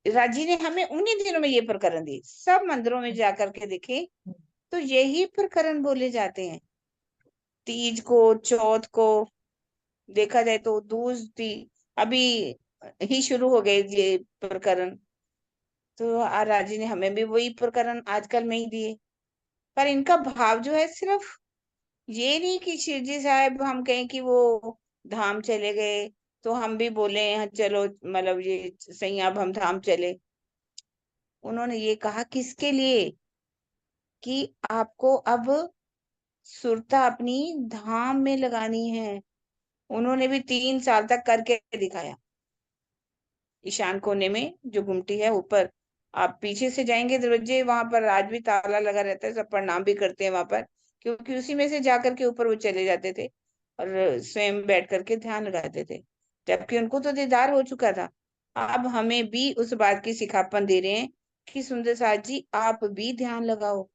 राजी ने हमें उन्हीं दिनों में ये प्रकरण दी, सब मंदिरों में जाकर के देखे तो यही प्रकरण बोले जाते हैं। तीज को, चौथ को, देखा जाए तो दूज थी, अभी ही शुरू हो गए ये प्रकरण। तो राजी ने हमें भी वही प्रकरण आजकल में ही दिए। पर इनका भाव जो है सिर्फ ये नहीं कि शिव जी साहब हम कहें कि वो धाम चले गए तो हम भी बोले "हाँ, चलो मतलब ये सही अब हम धाम चले"। उन्होंने ये कहा किसके लिए, कि आपको अब सुरता अपनी धाम में लगानी है। उन्होंने भी 3 साल तक करके दिखाया। ईशान कोने में जो गुमटी है ऊपर, आप पीछे से जाएंगे दरवाजे, वहां पर आज भी ताला लगा रहता है, सब प्रणाम भी करते हैं वहां पर, क्योंकि उसी में से जाकर के ऊपर वो चले जाते थे और स्वयं बैठ करके ध्यान लगाते थे, जबकि उनको तो दीदार हो चुका था। अब हमें भी उस बात की सिखापन दे रहे हैं कि सुंदर साथ जी आप भी ध्यान लगाओ,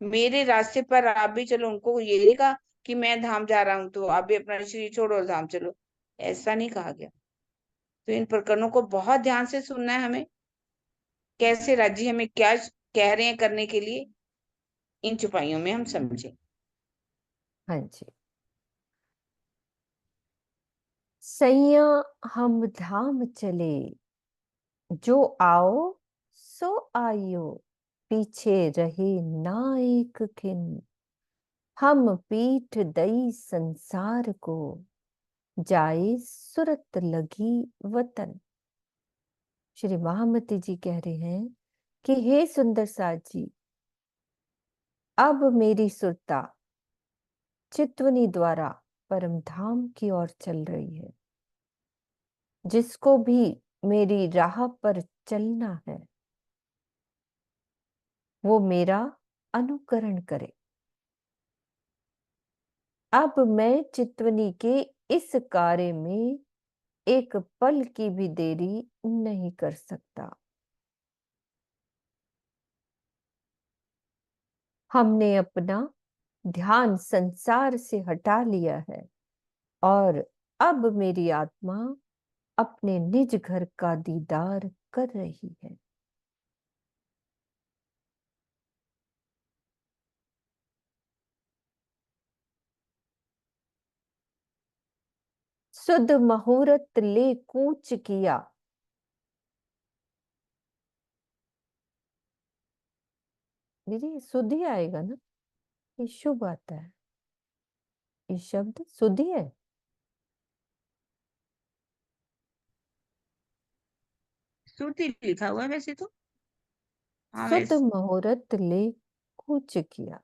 मेरे रास्ते पर आप भी चलो। उनको ये नहीं कहा कि मैं धाम जा रहा हूं तो आप भी अपना शरीर छोड़ो और धाम चलो, ऐसा नहीं कहा गया। तो इन प्रकरणों को बहुत ध्यान से सुनना है हमें, कैसे राजी हमें क्या कह रहे हैं करने के लिए, इन चुपाइयों में हम समझें। हाँ जी। सैया हम धाम चले, जो आओ सो आइयो, पीछे रहे ना एक खिन, हम पीठ दई संसार को, जाए सुरत लगी वतन। श्री महामती जी कह रहे हैं कि हे सुंदर साथ जी, अब मेरी सुरता चितवनी द्वारा परम धाम की ओर चल रही है। जिसको भी मेरी राह पर चलना है वो मेरा अनुकरण करे। अब मैं चितवनी के इस कार्य में एक पल की भी देरी नहीं कर सकता। हमने अपना ध्यान संसार से हटा लिया है और अब मेरी आत्मा अपने निज घर का दीदार कर रही है। सुध मुहूर्त ले कूच किया, दीदी सुध ही आएगा ना, ये शुभ आता है, ये शब्द सुध ही है। श्रुति लिखा हुआ है वैसे तो, हाँ सुध वैसे। मुहूर्त ले कूच किया,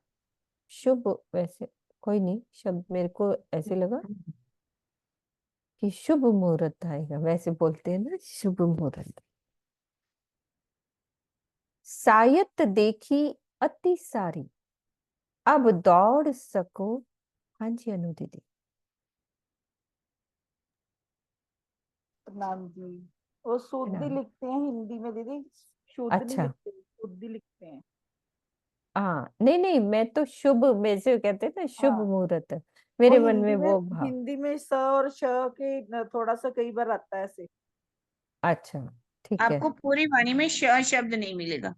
शुभ वैसे कोई नहीं, शब्द मेरे को ऐसे लगा कि शुभ मुहूर्त आएगा, वैसे बोलते हैं ना शुभ मुहूर्त। सायत देखी अति सारी, अब दौड़ सको। हाँ जी अनु दीदी। नाम जी, वो शुद्धि प्रणाम। लिखते हैं हिंदी में दीदी, शुद्ध नहीं अच्छा लिखते, शुद्धि लिखते हैं। हाँ, नहीं नहीं, मैं तो शुभ में से कहते हैं ना शुभ हाँ, मुहूर्त, वो मेरे मन में वो भाव। हिंदी में स और श के थोड़ा सा कई बार आता है ऐसे। अच्छा ठीक है। आपको पूरी वाणी में शब्द नहीं मिलेगा।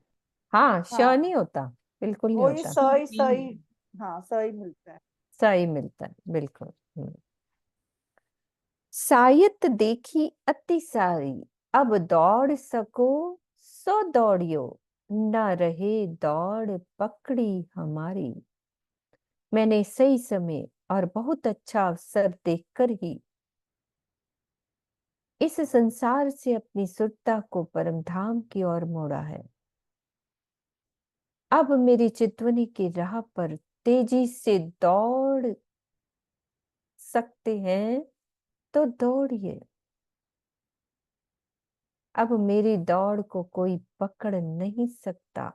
हाँ श हाँ, नहीं होता, बिल्कुल नहीं वो ये होता, सही, हाँ सही मिलता है। सही मिलता है बिल्कुल। सायत देखी अति सारी, अब दौड़ सको सो दौड़ियो, न रहे दौड़ पकड़ी हमारी। मैंने सही समय और बहुत अच्छा अवसर देखकर ही इस संसार से अपनी सुरता को परम धाम की ओर मोड़ा है। अब मेरी चितवनी की राह पर तेजी से दौड़ सकते हैं तो दौड़िए। अब मेरी दौड़ को कोई पकड़ नहीं सकता,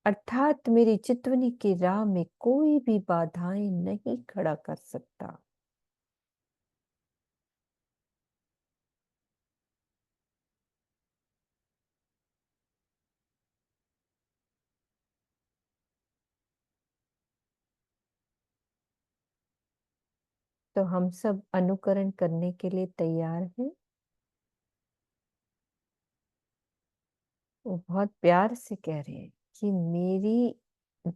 अर्थात मेरी चितवनी की राह में कोई भी बाधाएं नहीं खड़ा कर सकता। तो हम सब अनुकरण करने के लिए तैयार हैं। वो बहुत प्यार से कह रहे हैं कि मेरी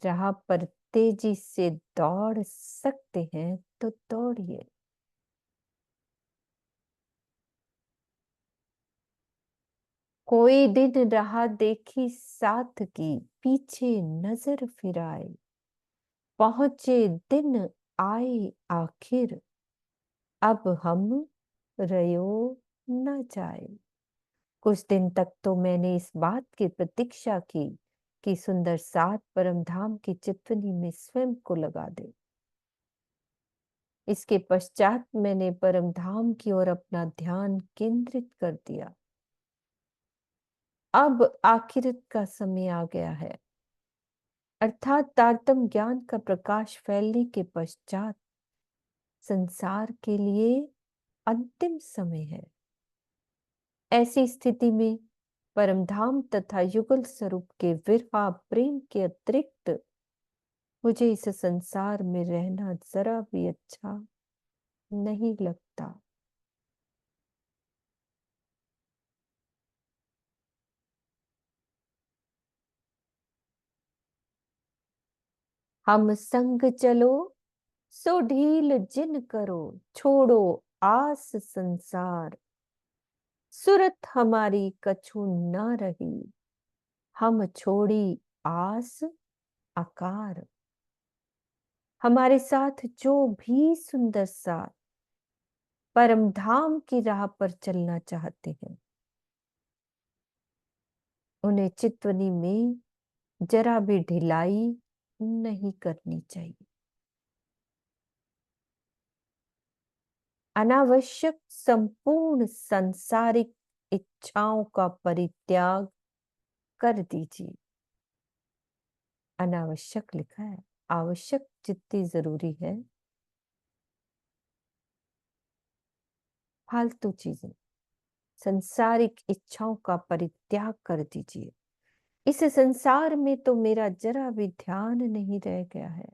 राह पर तेजी से दौड़ सकते हैं तो दौड़िए। कोई दिन राह देखी साथ की, पीछे नजर फिराए, पहुंचे दिन आए आखिर, अब हम रयो न जाए। कुछ दिन तक तो मैंने इस बात की प्रतीक्षा की कि सुंदर साथ परम धाम की चितवनी में स्वयं को लगा दे। इसके पश्चात मैंने परम धाम की ओर अपना ध्यान केंद्रित कर दिया। अब आखिरत का समय आ गया है, अर्थात तारतम ज्ञान का प्रकाश फैलने के पश्चात संसार के लिए अंतिम समय है। ऐसी स्थिति में परमधाम तथा युगल स्वरूप के विरहा प्रेम के अतिरिक्त मुझे इस संसार में रहना जरा भी अच्छा नहीं लगता। हम संग चलो सो ढील जिन करो, छोड़ो आस संसार, सुरत हमारी कछु न रही, हम छोड़ी आस आकार। हमारे साथ जो भी सुंदर साथ परम धाम की राह पर चलना चाहते हैं, उन्हें चितवनी में जरा भी ढिलाई नहीं करनी चाहिए। अनावश्यक संपूर्ण सांसारिक इच्छाओं का परित्याग कर दीजिए। अनावश्यक लिखा है, आवश्यक जितनी जरूरी है, फालतू चीजें, संसारिक इच्छाओं का परित्याग कर दीजिए। इस संसार में तो मेरा जरा भी ध्यान नहीं रह गया है।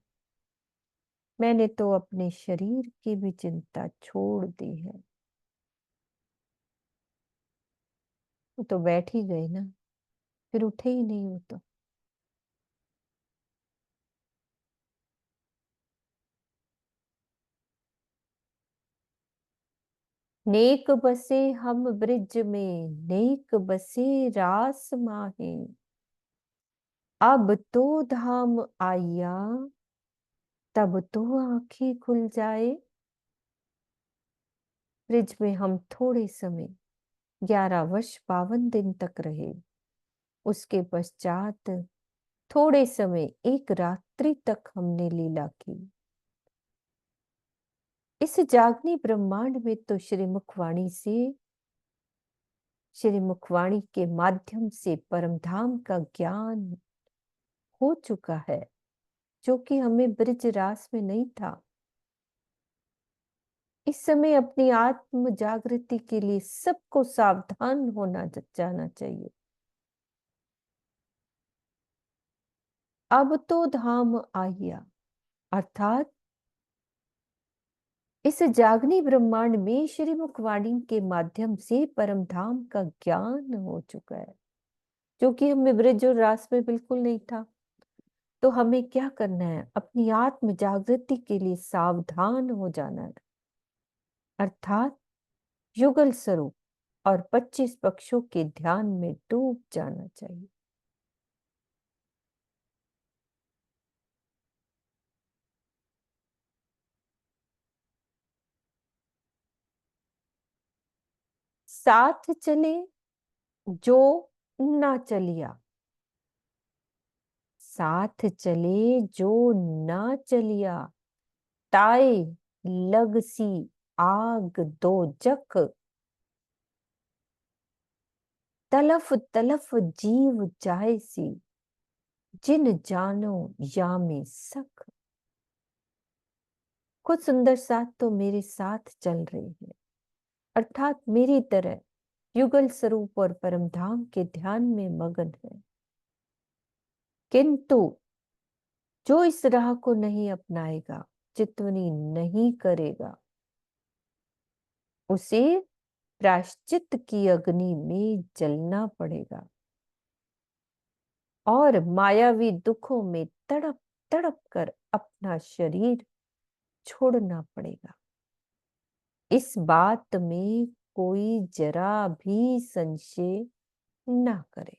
मैंने तो अपने शरीर की भी चिंता छोड़ दी है। वो तो बैठ ही गए ना, फिर उठे ही नहीं। वो तो नेक बसे हम ब्रिज में, नेक बसे रास माहे, अब तो धाम आया, तब तो आंखें खुल जाए। ब्रिज में हम थोड़े समय 11 वर्ष 52 दिन तक रहे। उसके पश्चात थोड़े समय एक रात्रि तक हमने लीला की। इस जागनी ब्रह्मांड में तो श्री मुखवाणी के माध्यम से परमधाम का ज्ञान हो चुका है, जो कि हमें ब्रिज रास में नहीं था। इस समय अपनी आत्म जागृति के लिए सबको सावधान होना जाना चाहिए। अब तो धाम आया, अर्थात इस जागनी ब्रह्मांड में श्री मुखवाणी के माध्यम से परम धाम का ज्ञान हो चुका है, जो कि हमें ब्रिज और रास में बिल्कुल नहीं था। तो हमें क्या करना है? अपनी आत्म जागृति के लिए सावधान हो जाना है, अर्थात युगल स्वरूप और 25 पक्षों के ध्यान में डूब जाना चाहिए। साथ चले जो ना चलिया, साथ चले जो ना चलिया, ताए लगसी आग दो जख, तलफ तलफ जीव जाए सी, जिन जानो या में सख। कुछ सुंदर साथ तो मेरे साथ चल रहे हैं, अर्थात मेरी तरह युगल स्वरूप और परमधाम के ध्यान में मगन है। किंतु जो इस राह को नहीं अपनाएगा, चितवनी नहीं करेगा, उसे प्रायश्चित की अग्नि में जलना पड़ेगा और मायावी दुखों में तड़प तड़प कर अपना शरीर छोड़ना पड़ेगा। इस बात में कोई जरा भी संशय ना करे।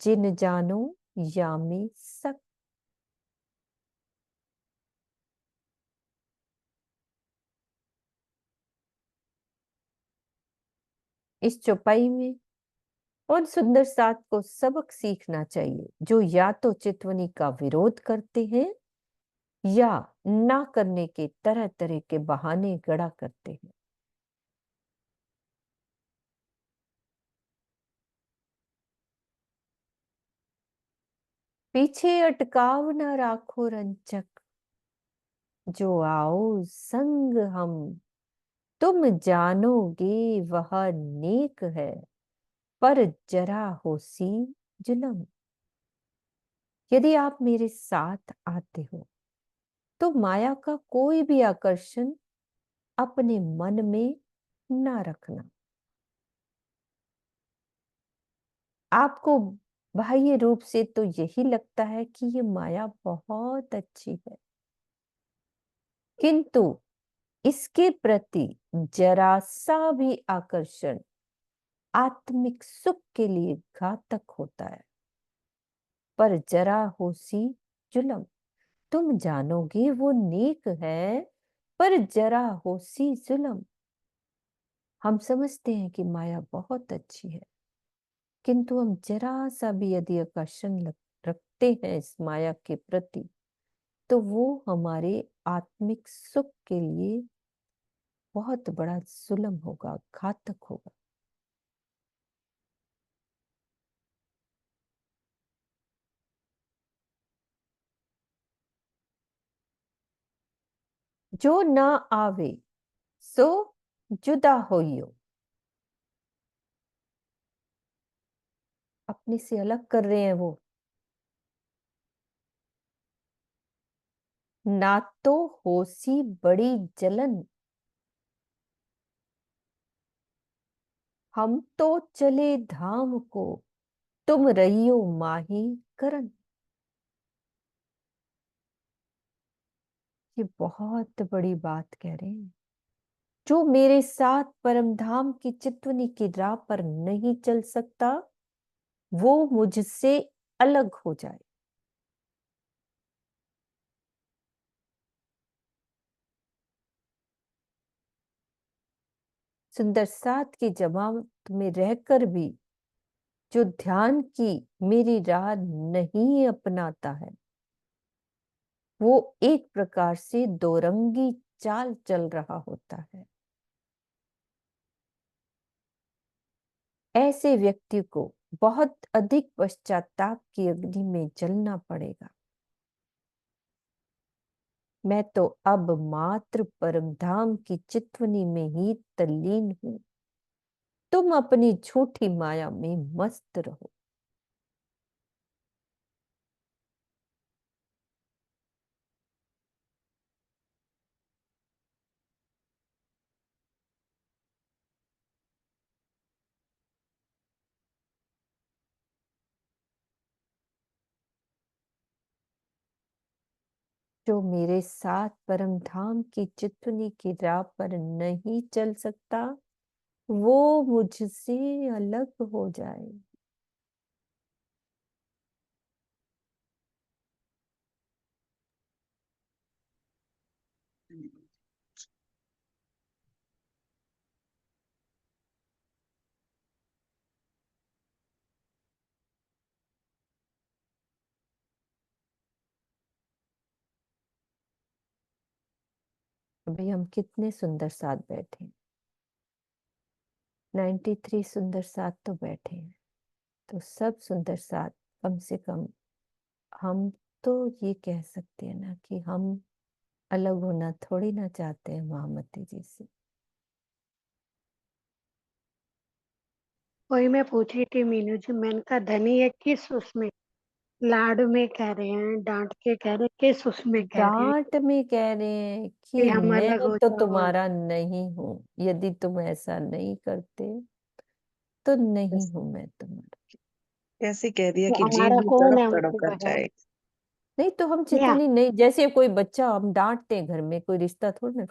जिन जानो या में सक। इस चौपाई में उन सुंदर साथ को सबक सीखना चाहिए जो या तो चितवनी का विरोध करते हैं या ना करने के तरह तरह के बहाने गढ़ा करते हैं। पीछे अटकाव न राखो रंचक, जो आओ संग हम, तुम जानोगे वह नेक है, पर जरा होसी जुलम। यदि आप मेरे साथ आते हो तो माया का कोई भी आकर्षण अपने मन में ना रखना। आपको बाह्य रूप से तो यही लगता है कि ये माया बहुत अच्छी है, किंतु इसके प्रति जरा सा भी आकर्षण आत्मिक सुख के लिए घातक होता है। पर जरा होसी जुलम, तुम जानोगे वो नेक है, पर जरा होसी जुलम। हम समझते हैं कि माया बहुत अच्छी है, किंतु हम जरा सा भी यदि आकर्षण रखते हैं इस माया के प्रति तो वो हमारे आत्मिक सुख के लिए बहुत बड़ा जुल्म होगा, घातक होगा। जो ना आवे सो जुदा होइयो। अपने से अलग कर रहे हैं वो। ना तो होसी बड़ी जलन, हम तो चले धाम को, तुम रहियो माही करन। ये बहुत बड़ी बात कह रहे हैं। जो मेरे साथ परमधाम की चितवनी की राह पर नहीं चल सकता वो मुझसे अलग हो जाए। सुंदर साथ की जमात में रहकर भी जो ध्यान की मेरी राह नहीं अपनाता है वो एक प्रकार से दोरंगी चाल चल रहा होता है। ऐसे व्यक्ति को बहुत अधिक पश्चाताप की अग्नि में जलना पड़ेगा। मैं तो अब मात्र परमधाम की चितवनी में ही तल्लीन हूं। तुम अपनी झूठी माया में मस्त रहो। जो मेरे साथ परमधाम की चितवनी की राह पर नहीं चल सकता वो मुझसे अलग हो जाए। अभी हम कितने सुंदर साथ बैठे हैं, 93 सुंदर साथ तो बैठे हैं। तो सब सुंदर साथ कम से कम हम तो ये कह सकते हैं ना कि हम अलग होना थोड़ी ना चाहते हैं महामती जी से। वही मैं पूछ रही थी मीनू जी, मैंने कहा धनी है किस उसमें, लाड में कह रहे हैं, डांट के कह रहे हैं, किस उसमें कह रहे हैं डांट में कह रहे हैं कि कि हम मैं अलग हो तो जाओ। तुम्हारा नहीं हूं, यदि तुम ऐसा नहीं करते तो नहीं हूं मैं तुम्हारा। कैसे कह दिया तो कि जीव हमारा भी कौन तड़प है तड़प उनके कर बगैर? जाए। नहीं तो हम या चितवनी नहीं, जैसे कोई बच्चा हम डांटते हैं घर में, कोई रिश्ता थोड़ी ना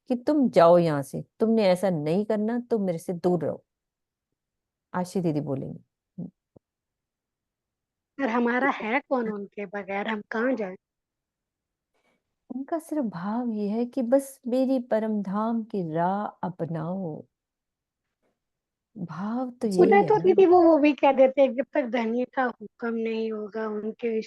कि तुम जाओ यहाँ से, तुमने ऐसा नहीं करना, तुम मेरे से दूर रहो। आशी दीदी बोलेंगे। पर हमारा है कौन उनके बगैर? हम कहाँ जाए? उनका सिर्फ भाव ये है कि बस मेरी परम धाम की राह अपनाओ। भाव तो यही उन्हें है तो ना। दीदी वो भी कह देते हैं, जब तक धनी का हुक्म नहीं होगा उनके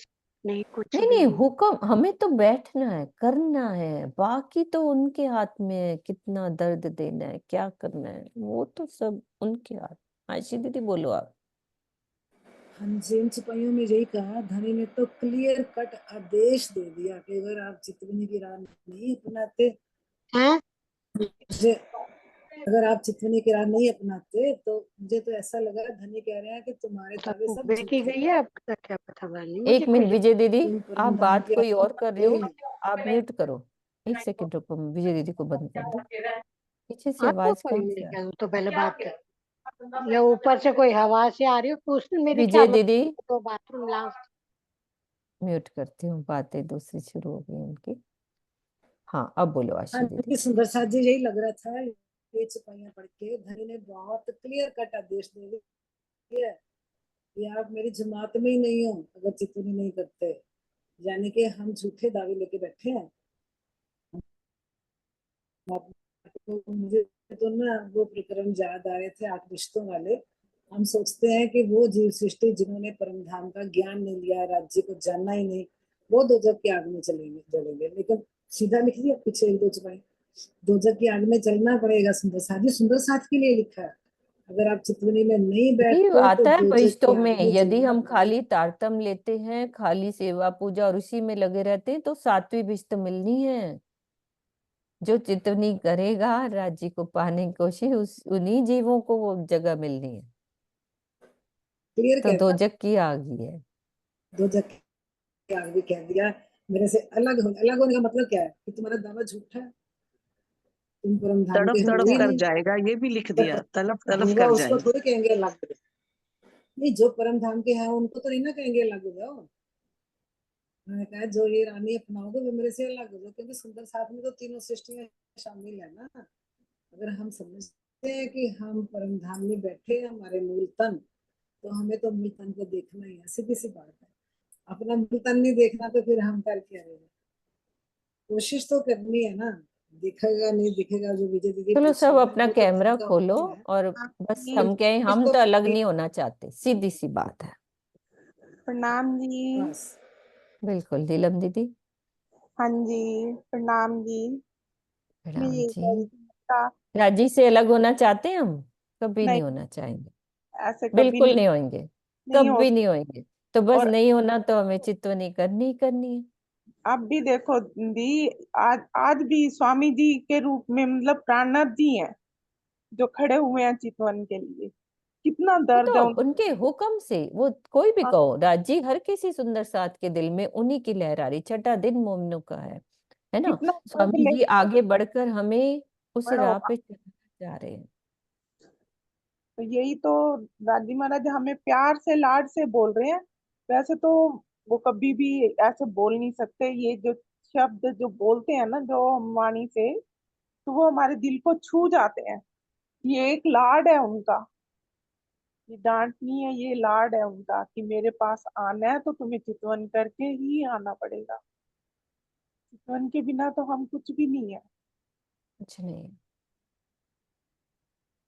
नहीं कुछ नहीं भी नहीं, नहीं। हुक्म हमें तो बैठना है, करना है, बाकी तो उनके हाथ में है, कितना दर्द देना है, क्या करना है, वो तो सब उनके हाथ। आशी दीदी बोलो आप। हाँ जी, इन सिपाहियों में यही कहा, धनी ने तो क्लियर कट आदेश दे दिया कि अगर आप चितवनी की राह नहीं अपनाते, हैं? मुझे अगर आप चितवनी की राह नहीं अपनाते तो मुझे तो ऐसा लगा धनी कह रहे हैं कि तुम्हारे सब दावे सब सुबह की झूठे गई हैं, है, अब तक क्या पता नहीं मुझे एक मिनट कुछ। विजय दीदी, तुम आप परम धाम बात की कोई राह और कर रहे अपनाते ही हो, नहीं। आप म्यूट करो। एक सेकंड रुको, विजय दीदी को बंद कर दो। पीछे से आपको आवाज कोई कहाँ नहीं से आ रही? क्या? तो पहले बात कर, या ऊपर से कोई हवा से आ रही हो तो उसने मेरे विजय ख्याल में दीदी तो बाथरूम लास्ट। म्यूट करती हूँ, बातें दूसरी शुरू हो गई उनकी। हाँ अब बोलो हाँ आशी दीदी। जी, सुंदर साथ जी, यही लग रहा था ये सिपाहियां पढ़ के धनी ने बहुत क्लियर कट आदेश दे दिया है कि आप मेरी जमात में ही नहीं हो अगर चितवनी नहीं करते, यानी कि हम झूठे दावे लेके बैठे हैं। तो मुझे तो ना वो प्रकरण याद आ रहे थे आठ रिश्तों वाले। हम सोचते हैं कि वो जीव सृष्टि जिन्होंने परम धाम का ज्ञान नहीं लिया, राज्य को जानना ही नहीं, वो दोजक की आग में चलेंगे जलेंगे, लेकिन सीधा लिख दिया पीछे एक दो चुपाई, दोजक की आग में चलना पड़ेगा। सुंदर साथ जी, सुंदर साथ के लिए लिखा है, अगर आप चितवनी में नहीं जी बैठते तो आता है दोजक भविष्य की में, आग में यदि जलना हम पड़ेगा। खाली तारतम लेते हैं, खाली सेवा पूजा और उसी में लगे रहते हैं, तो सातवीं भिष्ट मिलनी है। जो चितवनी करेगा राज्य को पाने की कोशिश, उस उन्हीं जीवों को वो जगह मिलनी है। क्लियर तो कह दिया, दोजक की आग ही है। दोजक की आग भी कह दिया। मेरे से अलग होने का मतलब क्या है कि तुम्हारा दावा झूठा है, तुम परम धाम तड़प के हो तड़प ही कर नहीं। जाएगा, ये भी लिख तो दिया, तड़प तड़प होगा कर उसको जाएगा। थोड़ी कहेंगे अलग, नहीं जो परम धाम के हैं उनको तो नहीं ना कहेंगे अलग हो जाओ। मैंने कहा जो ये रानी अपनाओगे वो मेरे से अलग हो जाओ, क्योंकि सुंदर साथ में तो तीनों सृष्टियां शामिल है ना। अगर हम समझते हैं कि हम परम धाम में बैठे हैं हमारे मूल तन, तो हमें तो मूल तन को देखना ही है, सीधी सी बात है। अपना मूल तन नहीं देखना तो फिर हम कर क्या रहे हैं? कोशिश तो करनी है ना। दिखेगा नहीं दिखेगा, जो विजय दीदी चलो पूछ सब रही है अपना वो तो धन कैमरा का खोलो, हुक्म है। और बस जी, पर हम कहें कोशिश हम तो तो अलग करनी नहीं होना चाहते, सीधी सी बात है। प्रणाम जी। है बस। बिल्कुल नीलम दीदी। हाँ जी, प्रणाम जी। मैं प्रणाम ये जी। कह रही थी बेटा, राजी से अलग होना चाहते हैं हम? कभी नहीं नहीं, होना चाहेंगे, ऐसे कभी बिल्कुल नहीं, नहीं होंगे, नहीं हो। कभी नहीं होंगे। तो बस और नहीं होना, तो हमें चितवनी करनी ही करनी है। अब भी देखो दी, आज भी स्वामी जी के रूप में मतलब प्राणनाथ जी हैं जो खड़े हुए हैं चितवन के लिए। कितना वो दर्द तो है उनके हुक्म से, वो कोई भी कहो, राजी हर किसी सुंदर साथ के दिल में उन्हीं की लहरा रही, छठा दिन मोमनों का है ना। कितना दर्द स्वामी जी लेके आगे बढ़कर हमें उस बड़ा राह होगा। पे चलना जा रहे हैं। तो यही तो दादी महाराज हमें प्यार से लाड से बोल रहे हैं। वैसे तो वो कभी भी ऐसे बोल नहीं सकते, ये जो शब्द जो बोलते हैं ना जो हम वाणी से, तो वो हमारे दिल को छू जाते हैं। ये एक लाड है उनका, ये डांट नहीं है, ये लाड है उनका कि मेरे पास आना है तो तुम्हें चितवन करके ही आना पड़ेगा। चितवन के बिना तो हम कुछ भी नहीं है। कुछ नहीं,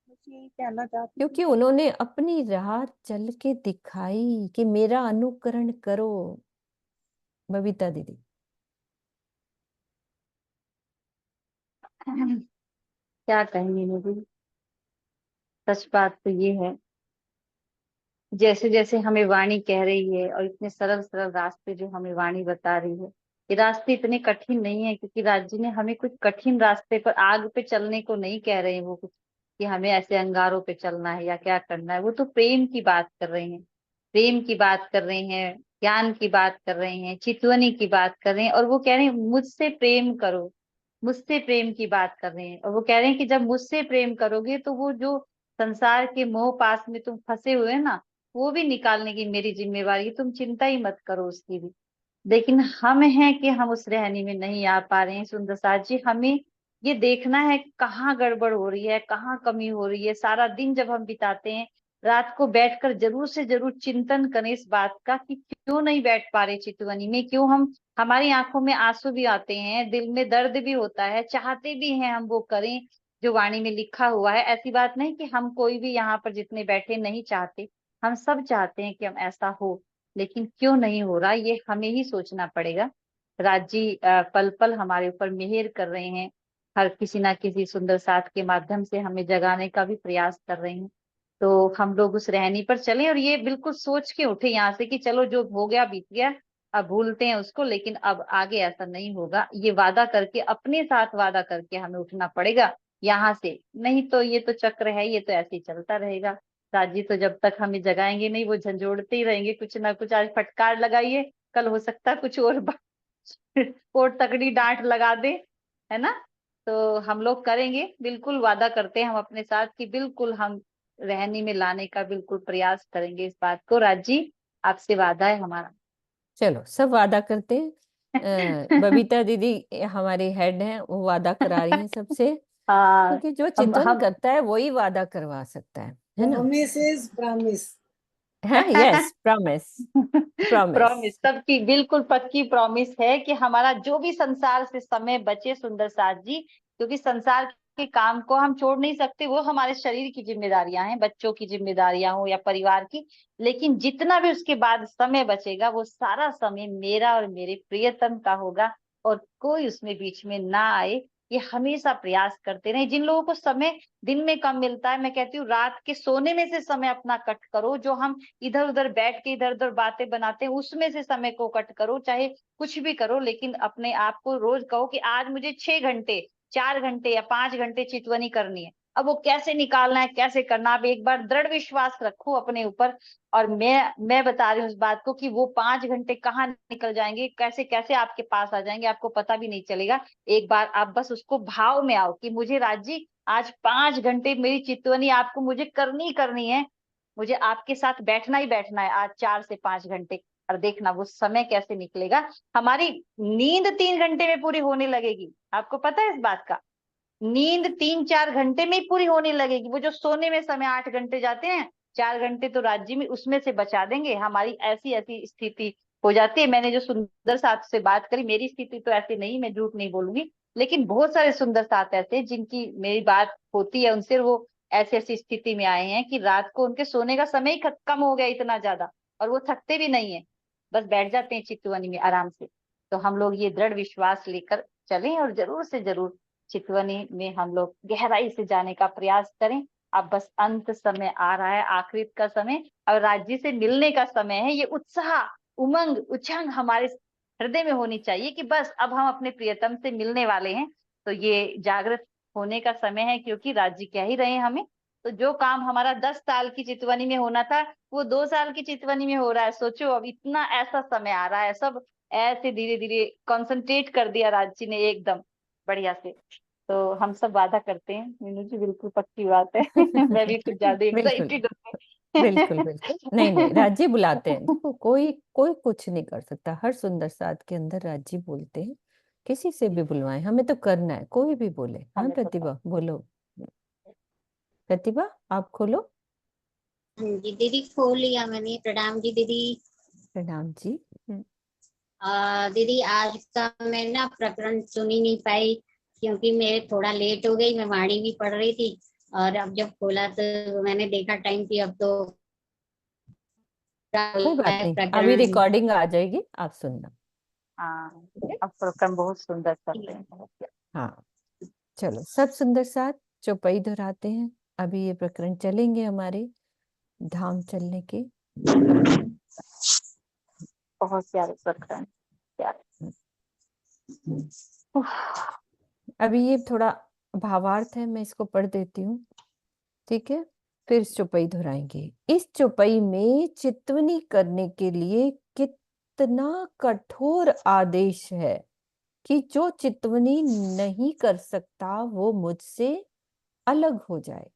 बस यही कहना चाहती थी। क्योंकि उन्होंने अपनी राह चल के दिखाई कि मेरा अनुकरण करो। बबीता दीदी। क्या कहेंगे दीदी, सच बात तो ये है, जैसे जैसे हमें वाणी कह रही है और इतने सरल सरल रास्ते जो हमें वाणी बता रही है, ये रास्ते इतने कठिन नहीं है, क्योंकि राज्य ने हमें कुछ कठिन रास्ते पर आग पे चलने को नहीं कह रहे हैं वो कुछ, कि हमें ऐसे अंगारों पे चलना है या क्या करना है। वो तो प्रेम की बात कर रहे हैं, प्रेम की बात कर रहे हैं, ज्ञान की बात कर रहे हैं, चितवनी की बात कर रहे हैं, और वो कह रहे हैं मुझसे प्रेम करो, मुझसे प्रेम की बात कर रहे हैं। और वो कह रहे हैं कि जब मुझसे प्रेम करोगे तो वो जो संसार के मोह पास में तुम फंसे हुए हैं ना, वो भी निकालने की मेरी जिम्मेवारी है, तुम चिंता ही मत करो उसकी भी। लेकिन हम हैं कि हम उस रहनी में नहीं आ पा रहे हैं सुंदर साथ जी। हमें ये देखना है कहाँ गड़बड़ हो रही है, कहाँ कमी हो रही है। सारा दिन जब हम बिताते हैं, रात को बैठकर जरूर से जरूर चिंतन करें इस बात का कि क्यों नहीं बैठ पा रहे चितवनी में, क्यों हम, हमारी आंखों में आंसू भी आते हैं, दिल में दर्द भी होता है, चाहते भी हैं हम वो करें जो वाणी में लिखा हुआ है। ऐसी बात नहीं कि हम कोई भी यहाँ पर जितने बैठे नहीं चाहते, हम सब चाहते हैं कि हम ऐसा हो, लेकिन क्यों नहीं हो रहा ये हमें ही सोचना पड़ेगा। राज जी पल पल हमारे ऊपर मेहर कर रहे हैं, हर किसी ना किसी सुंदर साथ के माध्यम से हमें जगाने का भी प्रयास कर रहे हैं। तो हम लोग उस रहनी पर चलें और ये बिल्कुल सोच के उठे यहाँ से कि चलो जो हो गया बीत गया, अब भूलते हैं उसको, लेकिन अब आगे ऐसा नहीं होगा। ये वादा करके, अपने साथ वादा करके हमें उठना पड़ेगा यहाँ से, नहीं तो ये तो चक्र है, ये तो ऐसे ही चलता रहेगा। राजी तो जब तक हमें जगाएंगे नहीं, वो झंझोड़ते ही रहेंगे कुछ ना कुछ। आज फटकार लगाइए, कल हो सकता है कुछ और और तगड़ी डांट लगा दे, है ना। तो हम लोग करेंगे, बिल्कुल वादा करते हैं हम अपने साथ कि बिल्कुल हम रहनी में लाने का बिल्कुल प्रयास करेंगे इस बात को। राजी, आपसे वादा है हमारा। चलो सब वादा करते हैं। बबीता दीदी हमारी हेड हैं, वो वादा करा रही हैं सबसे, हाँ, क्योंकि जो अब चिंतन हम करता है वही वादा करवा सकता है ना। Promise is promise. है, यस, प्रॉमिस, प्रॉमिस। प्रॉमिस, सबकी बिल्कुल पक्की प्रॉमिस है कि हमारा जो भी संसार से समय बचे सुंदर साथ जी, क्योंकि संसार के काम को हम छोड़ नहीं सकते, वो हमारे शरीर की जिम्मेदारियां हैं, बच्चों की जिम्मेदारियां हो या परिवार की, लेकिन जितना भी उसके बाद समय बचेगा वो सारा समय मेरा और मेरे प्रियतम का होगा, और कोई उसमें बीच में ना आए। ये हमेशा प्रयास करते रहे। जिन लोगों को समय दिन में कम मिलता है, मैं कहती हूँ रात के सोने में से समय अपना कट करो, जो हम इधर उधर बैठ के इधर उधर बातें बनाते हैं उसमें से समय को कट करो, चाहे कुछ भी करो, लेकिन अपने आप को रोज कहो कि आज मुझे 6 घंटे, 4 घंटे या 5 घंटे चितवनी करनी है। अब वो कैसे निकालना है, कैसे करना, आप एक बार दृढ़ विश्वास रखो अपने ऊपर। और मैं बता रही हूँ इस बात को कि वो 5 घंटे कहाँ निकल जाएंगे, कैसे कैसे आपके पास आ जाएंगे, आपको पता भी नहीं चलेगा। एक बार आप बस उसको भाव में आओ कि मुझे राजी आज 5 घंटे मेरी चितवनी आपको मुझे करनी करनी है, मुझे आपके साथ बैठना ही बैठना है आज 4 से 5 घंटे। और देखना वो समय कैसे निकलेगा। हमारी नींद 3 घंटे में पूरी होने लगेगी, आपको पता है इस बात का। नींद 3-4 घंटे में ही पूरी होने लगेगी। वो जो सोने में समय 8 घंटे जाते हैं, 4 घंटे तो राज्य में उसमें से बचा देंगे। हमारी ऐसी ऐसी स्थिति हो जाती है। मैंने जो सुंदर साथ से बात करी, मेरी स्थिति तो ऐसी नहीं, मैं झूठ नहीं बोलूंगी, लेकिन बहुत सारे सुंदर साथ ऐसे हैं जिनकी मेरी बात होती है उनसे, वो ऐसी ऐसी स्थिति में आए हैं कि रात को उनके सोने का समय ही कम हो गया इतना ज्यादा, और वो थकते भी नहीं है, बस बैठ जाते हैं चितवनी में आराम से। तो हम लोग ये दृढ़ विश्वास लेकर चलें और जरूर से जरूर चितवनी में हम लोग गहराई से जाने का प्रयास करें। अब बस अंत समय आ रहा है, आखिरी का समय, और राज्य से मिलने का समय है। ये उत्साह, उमंग, उछंग हमारे हृदय में होनी चाहिए कि बस अब हम अपने प्रियतम से मिलने वाले हैं। तो ये जागृत होने का समय है, क्योंकि राज्य कह ही रहे हैं हमें। तो जो काम हमारा 10 साल की चितवनी में होना था, वो 2 साल की चितवनी में हो रहा है। सोचो, अब इतना ऐसा समय आ रहा है, सब ऐसे धीरे धीरे कंसंट्रेट कर दिया राज्य ने एकदम बढ़िया से। तो हम सब वादा करते हैं मीनू जी, बिल्कुल पक्की बात है। मैं भी कुछ ज्यादा बिल्कुल, एक्साइटेड बिल्कुल, बिल्कुल। नहीं, नहीं, राज्य बुलाते हैं। देखो, कोई कोई कुछ नहीं कर सकता। हर सुंदर साथ के अंदर राज्य बोलते हैं। किसी से भी बुलवाएं, हमें तो करना है, कोई भी बोले। हाँ हमें तो प्रतिभा, बोलो। प्रतिभा, आप खोलो। हाँ जी दीदी, खोल लिया मैंने। प्रणाम जी दीदी। प्रणाम जी। दीदी आज का मैं ना प्रकरण सुन ही नहीं पाई, क्योंकि मैं थोड़ा लेट हो गई, मैं वाणी भी पढ़ रही थी, और अब जब खोला तो मैंने देखा टाइम की, अब तो कोई बात नहीं, अभी प्रकरण। रिकॉर्डिंग आ जाएगी, आप सुनना। हाँ, ठीक है? अब प्रकरण बहुत सुंदर करते हैं। हाँ, चलो सब सुंदर साथ चौपाई दोहराते हैं। अभी ये प्रकरण चलेंगे हमारे धाम चलने के। बहुत प्यारे प्रकरण, प्यारे। अभी ये थोड़ा भावार्थ है, मैं इसको पढ़ देती हूँ, ठीक है, फिर चौपाई दोहराएंगे। इस चौपाई में चितवनी करने के लिए इतना कठोर आदेश है कि जो चितवनी नहीं कर सकता वो मुझसे अलग हो जाए।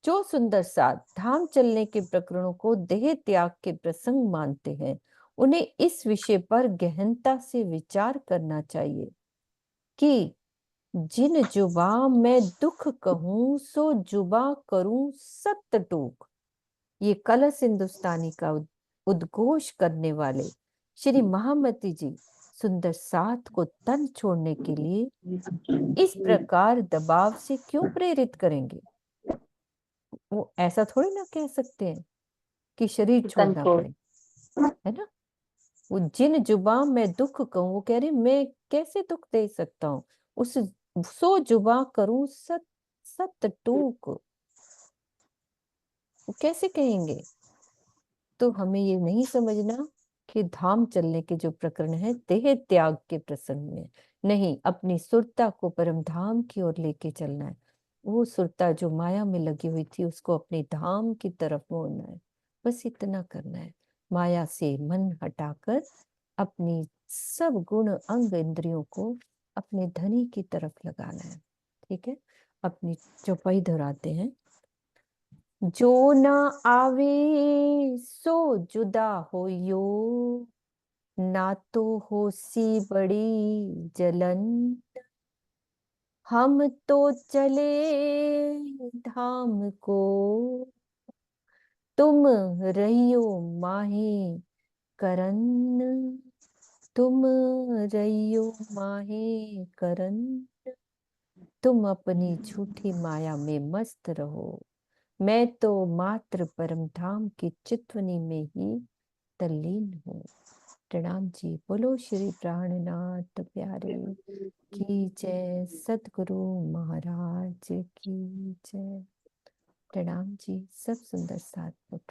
जो सुंदर साथ धाम चलने के प्रकरणों को देह त्याग के प्रसंग मानते हैं, उन्हें इस विषय पर गहनता से विचार करना चाहिए कि जिन जुबा मैं दुख कहूं सो जुबा करूं सत्य टूक। ये कलश हिंदुस्तानी का उद्घोष करने वाले श्री महामती जी सुंदर साथ को तन छोड़ने के लिए इस प्रकार दबाव से क्यों प्रेरित करेंगे? वो ऐसा थोड़ी ना कह सकते हैं कि शरीर छोड़ना कंट्रोल। पड़े, है ना। वो जिन जुबा मैं दुख कहूं, वो कह रहे मैं कैसे दुख दे सकता हूँ, उस सो जुबा करूं सत टूक, वो कैसे कहेंगे? तो हमें ये नहीं समझना कि धाम चलने के जो प्रकरण है देह त्याग के प्रसंग में नहीं, अपनी सुरता को परम धाम की ओर लेके चलना है। वो सुरता जो माया में लगी हुई थी उसको अपनी धाम की तरफ मोड़ना है, बस इतना करना है। माया से मन हटाकर अपनी सब गुण अंग इंद्रियों को अपने धनी की तरफ लगाना है। ठीक है, अपनी चौपाई दोहराते हैं। जो ना आवे सो जुदा हो यो, ना तो हो सी बड़ी जलन। हम तो चले धाम को, तुम रहियो माहे करन। तुम रहियो माहे करन। तुम अपनी झूठी माया में मस्त रहो, मैं तो मात्र परम धाम की चितवनी में ही तल्लीन हूँ। प्रणाम जी। बोलो श्री प्राणनाथ प्यारे की जय, सतगुरु महाराज की जय। प्रणाम जी। सब सुंदर साथ